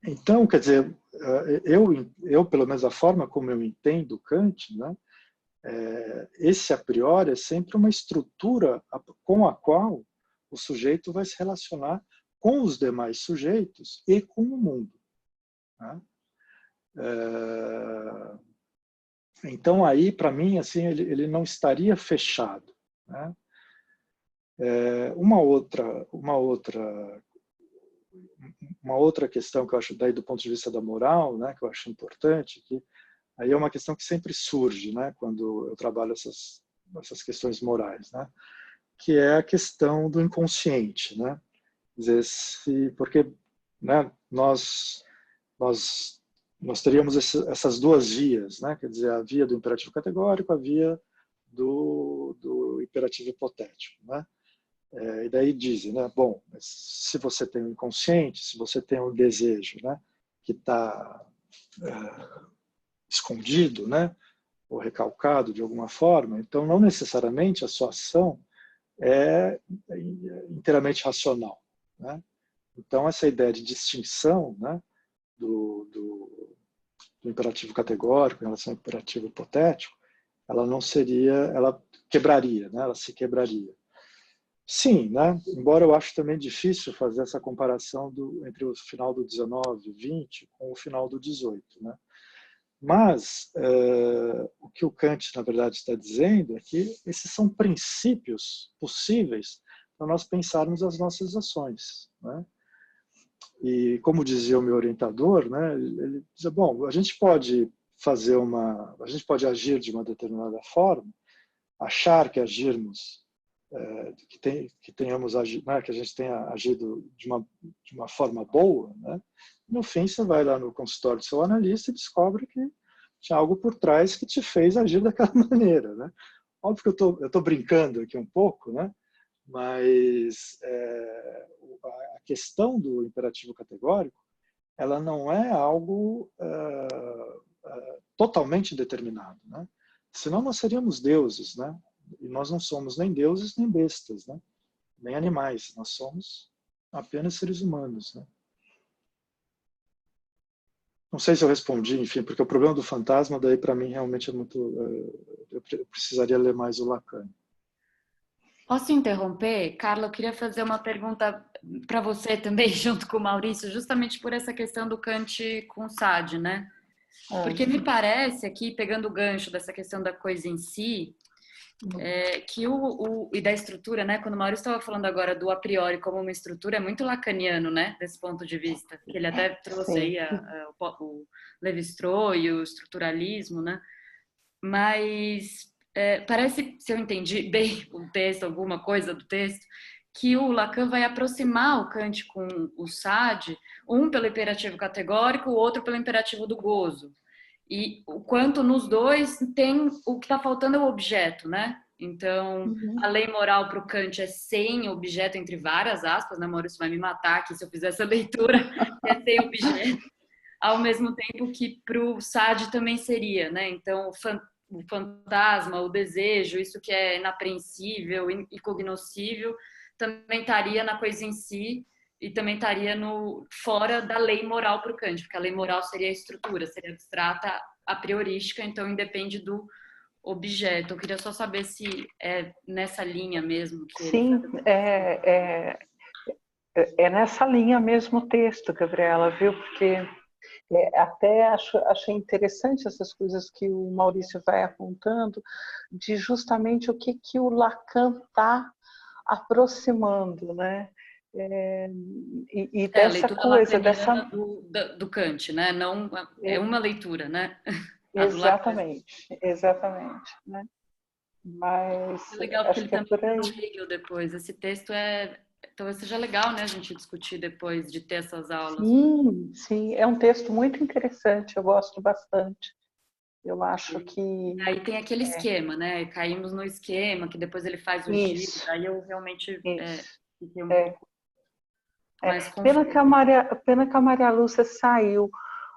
Speaker 1: Então, quer dizer, eu, pelo menos a forma como eu entendo Kant, né? Esse a priori é sempre uma estrutura com a qual o sujeito vai se relacionar com os demais sujeitos e com o mundo, né? Então aí, para mim, assim, ele não estaria fechado, né? Uma outra questão que eu acho daí do ponto de vista da moral, né, que eu acho importante, que aí é uma questão que sempre surge, né, quando eu trabalho essas questões morais, né, que é a questão do inconsciente, né? Quer dizer, porque, né, nós teríamos essas duas vias, né? Quer dizer, a via do imperativo categórico, a via do imperativo hipotético, né? E daí dizem, né? Bom, se você tem um inconsciente, se você tem um desejo, né, que está escondido, né, ou recalcado de alguma forma, então não necessariamente a sua ação é inteiramente racional, né? Então essa ideia de distinção, né, do imperativo categórico em relação ao imperativo hipotético, ela não seria, ela quebraria, né? Ela se quebraria. Sim, né? Embora eu acho também difícil fazer essa comparação entre o final do 19, 20 com o final do 18, né? Mas o que o Kant, na verdade, está dizendo é que esses são princípios possíveis para nós pensarmos as nossas ações, né? E como dizia o meu orientador, né, ele dizia, bom, a gente pode agir de uma determinada forma, achar que agirmos, que tenhamos agido, né, que a gente tenha agido de uma forma boa, né? No fim você vai lá no consultório do seu analista e descobre que tinha algo por trás que te fez agir daquela maneira, né? Óbvio que eu tô brincando aqui um pouco, né? Mas a questão do imperativo categórico, ela não é algo totalmente determinado, né? Senão nós seríamos deuses, né? E nós não somos nem deuses nem bestas, né? Nem animais, nós somos apenas seres humanos, né? Não sei se eu respondi, enfim, porque o problema do fantasma daí para mim realmente é muito... eu precisaria ler mais o Lacan.
Speaker 3: Posso interromper? Carla, eu queria fazer uma pergunta para você também, junto com o Maurício, justamente por essa questão do Kant com Sade, né? Porque me parece aqui, pegando o gancho dessa questão da coisa em si, que e da estrutura, né? Quando o Maurício estava falando agora do a priori como uma estrutura, é muito lacaniano, né? Desse ponto de vista, que ele até trouxe aí o Lévi-Strauss e o estruturalismo, né? Mas parece, se eu entendi bem o texto, alguma coisa do texto, que o Lacan vai aproximar o Kant com o Sade, um pelo imperativo categórico, o outro pelo imperativo do gozo. E o quanto nos dois tem o que está faltando é o objeto, né? Então, a lei moral para o Kant é sem objeto, entre várias aspas, né? Maurício vai me matar aqui se eu fizer essa leitura, é sem objeto, ao mesmo tempo que para o Sade também seria, né? Então, o fantasma, o desejo, isso que é inapreensível, incognoscível, também estaria na coisa em si e também estaria fora da lei moral para o Kant, porque a lei moral seria a estrutura, seria abstrata, a priorística, então independe do objeto. Eu queria só saber se é nessa linha mesmo que ele...
Speaker 2: Sim, é nessa linha mesmo o texto, Gabriela, viu? Porque até achei interessante essas coisas que o Maurício vai apontando, de justamente o que o Lacan está aproximando, né? E dessa coisa, dessa...
Speaker 3: do Kant, né? Não, é uma leitura, né?
Speaker 2: Exatamente, exatamente, né? Mas
Speaker 3: é legal porque
Speaker 2: acho
Speaker 3: ele
Speaker 2: que é
Speaker 3: também
Speaker 2: por aí.
Speaker 3: no Hegel depois. Esse texto talvez seja legal, né? A gente discutir depois de ter essas aulas.
Speaker 2: Sim, sim, é um texto muito interessante, eu gosto bastante. Eu acho que...
Speaker 3: Aí tem aquele esquema, né? Caímos no esquema, que depois ele faz o giro, aí eu realmente fiquei um pouco mais
Speaker 2: Pena
Speaker 3: confusa.
Speaker 2: que a Maria Lúcia saiu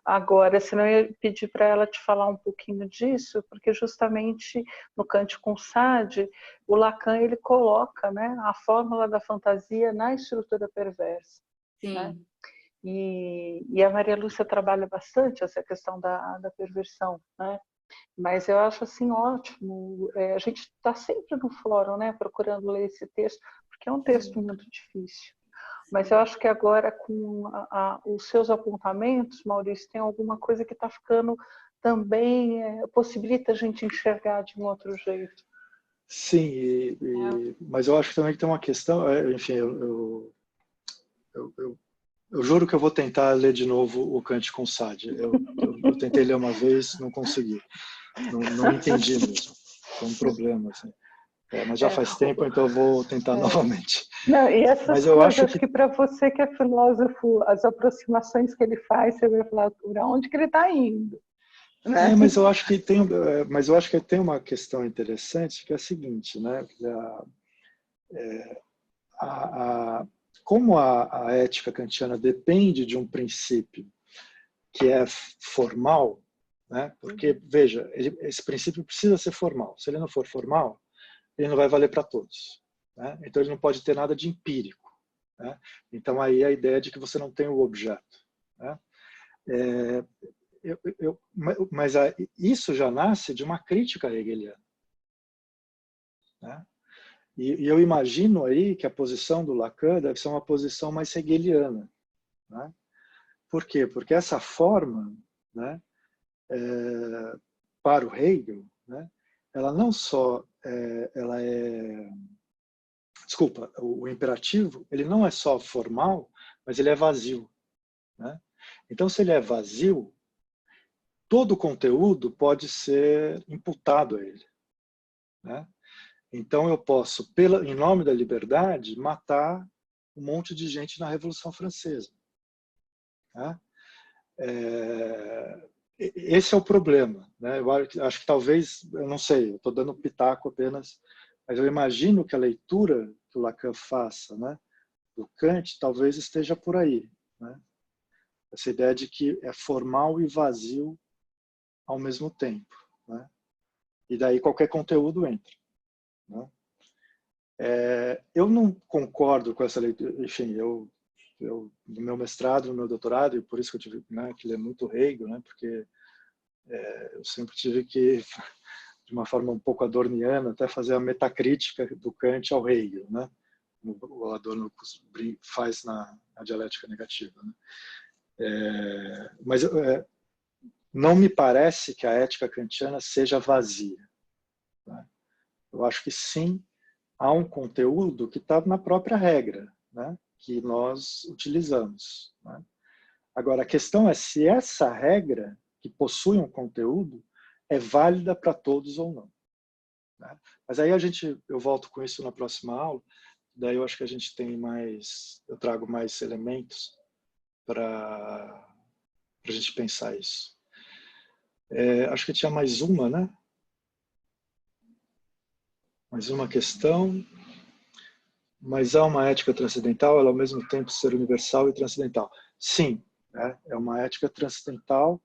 Speaker 2: agora, senão eu ia pedir para ela te falar um pouquinho disso, porque justamente no Kant com Sade, o Lacan ele coloca, né, a fórmula da fantasia na estrutura perversa.
Speaker 3: Sim.
Speaker 2: Né? E a Maria Lúcia trabalha bastante essa questão da perversão, né? Mas eu acho assim ótimo. A gente está sempre no fórum, né, procurando ler esse texto, porque é um texto muito difícil. Mas eu acho que agora, com os seus apontamentos, Maurício, tem alguma coisa que está ficando também, possibilita a gente enxergar de um outro jeito.
Speaker 1: Sim, mas eu acho também que tem uma questão, enfim, eu juro que eu vou tentar ler de novo o Kant com Sade. Eu tentei ler uma vez, não consegui. Não entendi mesmo. Foi um problema. Assim. Mas já faz tempo, então eu vou tentar novamente.
Speaker 2: Não, e essas
Speaker 1: mas eu
Speaker 2: coisas,
Speaker 1: acho
Speaker 2: que para você que é filósofo, as aproximações que ele faz, você vai falar, para onde que ele está indo? Né?
Speaker 1: Mas eu acho que tem uma questão interessante, que é a seguinte, né? Como a ética kantiana depende de um princípio que é formal, né? Porque, veja, esse princípio precisa ser formal. Se ele não for formal, ele não vai valer para todos. Né? Então, ele não pode ter nada de empírico. Né? Então, aí a ideia de que você não tem o objeto. Né? Mas isso já nasce de uma crítica hegeliana. Né? E eu imagino aí que a posição do Lacan deve ser uma posição mais hegeliana. Né? Por quê? Porque essa forma, né, para o Hegel, né, ela não só ela é... Desculpa, o imperativo ele não é só formal, mas ele é vazio. Né? Então, se ele é vazio, todo o conteúdo pode ser imputado a ele. Né? Então, eu posso, em nome da liberdade, matar um monte de gente na Revolução Francesa. Né? Esse é o problema. Né? Eu acho que talvez, eu não sei, eu estou dando pitaco apenas, mas eu imagino que a leitura que o Lacan faça, né, do Kant, talvez esteja por aí. Né? Essa ideia de que é formal e vazio ao mesmo tempo. Né? E daí qualquer conteúdo entra. Né? Eu não concordo com essa leitura. Enfim, eu no meu mestrado, no meu doutorado, e por isso que eu tive, né, que ler muito Hegel, né, porque eu sempre tive que, de uma forma um pouco adorniana, até fazer a metacrítica do Kant ao Hegel. Né? como o Adorno faz na dialética negativa, né? Mas não me parece que a ética kantiana seja vazia, né? Eu acho que sim, há um conteúdo que está na própria regra, né, que nós utilizamos, né? Agora, a questão é se essa regra, que possui um conteúdo, é válida para todos ou não, né? Mas aí eu volto com isso na próxima aula, daí eu acho que a gente tem eu trago mais elementos para a gente pensar isso. Acho que tinha mais uma, né? Mais uma questão. Mas há uma ética transcendental, ela ao mesmo tempo ser universal e transcendental. Sim, né? É uma ética transcendental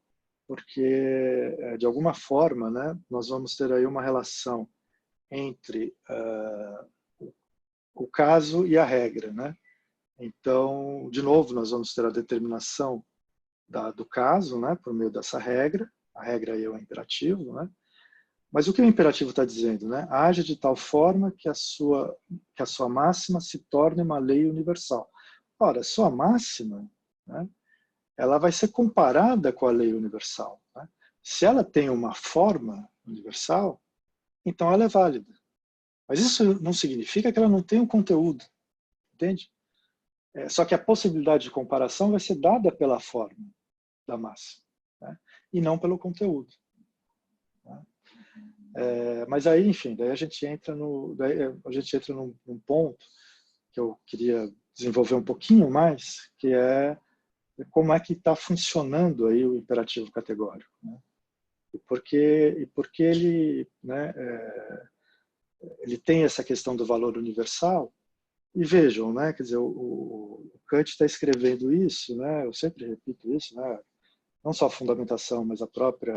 Speaker 1: porque, de alguma forma, né, nós vamos ter aí uma relação entre o caso e a regra, né? Então, de novo, nós vamos ter a determinação do caso, né, por meio dessa regra. A regra aí é o imperativo, né? Mas o que o imperativo está dizendo, né? Haja de tal forma que a sua máxima se torne uma lei universal. Ora, a sua máxima, né, ela vai ser comparada com a lei universal, né? Se ela tem uma forma universal, então ela é válida. Mas isso não significa que ela não tenha um conteúdo, entende? Só que a possibilidade de comparação vai ser dada pela forma da máxima, né, e não pelo conteúdo, né? Mas aí, enfim, daí a gente entra num ponto que eu queria desenvolver um pouquinho mais, que é como é que está funcionando aí o imperativo categórico, né? E por que ele, né, ele tem essa questão do valor universal. E vejam, né, quer dizer, o Kant está escrevendo isso, né? Eu sempre repito isso, né? Não só a fundamentação, mas a própria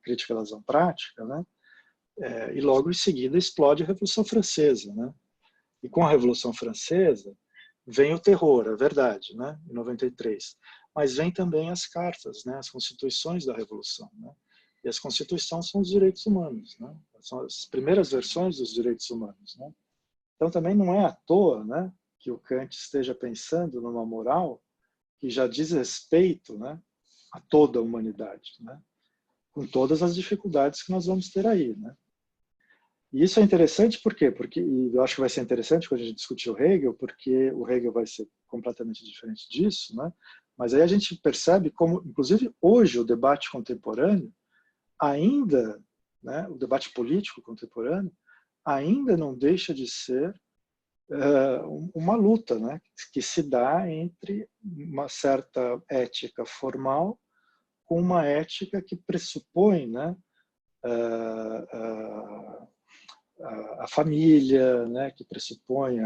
Speaker 1: crítica à razão prática, né? E logo em seguida explode a Revolução Francesa, né? E com a Revolução Francesa vem o terror, é verdade, né? Em 93. Mas vem também as cartas, né? As constituições da Revolução, né? E as constituições são os direitos humanos, né? São as primeiras versões dos direitos humanos, né? Então também não é à toa, né, que o Kant esteja pensando numa moral que já diz respeito, né, a toda a humanidade, né? Com todas as dificuldades que nós vamos ter aí, né? E isso é interessante por quê? Porque eu acho que vai ser interessante quando a gente discutir o Hegel, porque o Hegel vai ser completamente diferente disso, né? Mas aí a gente percebe como, inclusive hoje, o debate contemporâneo ainda, né, o debate político contemporâneo ainda não deixa de ser uma luta, né, que se dá entre uma certa ética formal com uma ética que pressupõe, né, a família, né, que pressupõe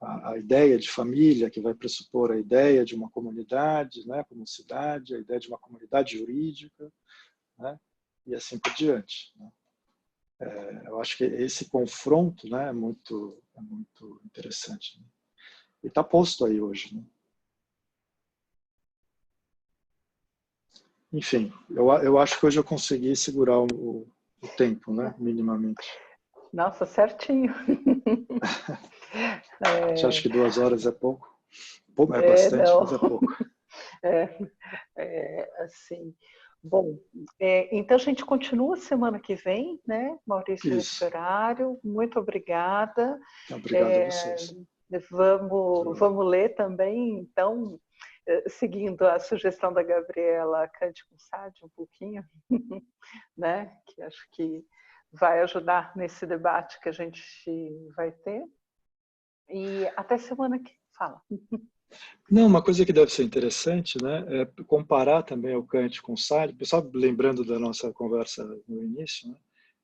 Speaker 1: a ideia de família, que vai pressupor a ideia de uma comunidade, né, como cidade, a ideia de uma comunidade jurídica, né, e assim por diante, né? Eu acho que esse confronto, né, é muito interessante, né? E está posto aí hoje, né? Enfim, eu acho que hoje eu consegui segurar o tempo, né, minimamente.
Speaker 2: Nossa, certinho.
Speaker 1: Você acha que 2 horas é pouco? É bastante,
Speaker 2: não.
Speaker 1: mas é pouco.
Speaker 2: Assim, bom, então a gente continua semana que vem, né, Maurício, nesse horário. Muito obrigada.
Speaker 1: Obrigado a vocês.
Speaker 2: Vamos ler também, então, seguindo a sugestão da Gabriela, Kant com Sade um pouquinho, né, que acho que vai ajudar nesse debate que a gente vai ter. E até semana que fala.
Speaker 1: Não, uma coisa que deve ser interessante, né, é comparar também o Kant com o Sartre, pessoal, lembrando da nossa conversa no início, né,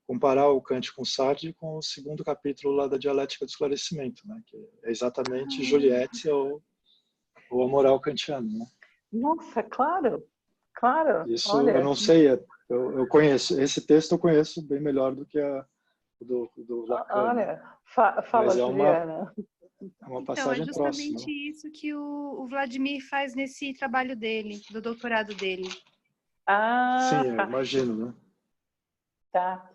Speaker 1: comparar o Kant com o Sartre com o segundo capítulo lá da Dialética do Esclarecimento, né, que é exatamente Juliette ou a moral kantiana, né?
Speaker 2: Nossa, claro, claro.
Speaker 1: Isso,
Speaker 2: Olha,
Speaker 1: eu não sei, eu conheço, esse texto eu conheço bem melhor do que do Lacan.
Speaker 2: Olha, fala,
Speaker 1: mas
Speaker 2: Juliana.
Speaker 1: É uma
Speaker 4: Então,
Speaker 1: passagem
Speaker 4: é justamente
Speaker 1: próxima.
Speaker 4: isso que o Vladimir faz nesse trabalho dele, do doutorado dele.
Speaker 1: Sim,
Speaker 2: Tá.
Speaker 1: imagino, né?
Speaker 2: Tá.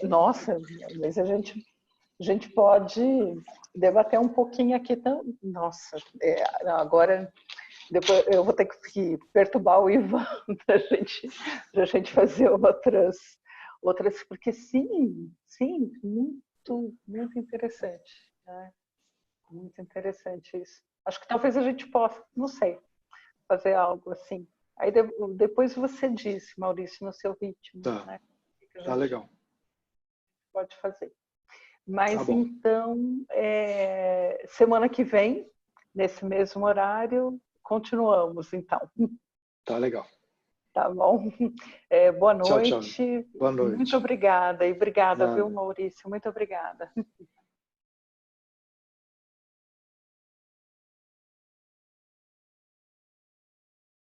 Speaker 2: Nossa, mas a gente A gente pode debater um pouquinho aqui. Nossa, agora depois eu vou ter que perturbar o Ivan para a gente fazer outras, porque sim, muito interessante, né? Muito interessante isso. Acho que talvez a gente possa, não sei, fazer algo assim. Aí depois você disse, Maurício, no seu ritmo,
Speaker 1: Tá,
Speaker 2: né? Que a
Speaker 1: tá
Speaker 2: gente
Speaker 1: legal.
Speaker 2: pode fazer. Mas
Speaker 1: Tá bom.
Speaker 2: então, semana que vem, nesse mesmo horário, continuamos, então.
Speaker 1: Tá legal.
Speaker 2: Tá bom? Boa
Speaker 1: Tchau, tchau.
Speaker 2: noite.
Speaker 1: Boa
Speaker 2: Muito
Speaker 1: noite.
Speaker 2: obrigada. E obrigada, viu,
Speaker 1: Nada.
Speaker 2: Maurício? Muito obrigada.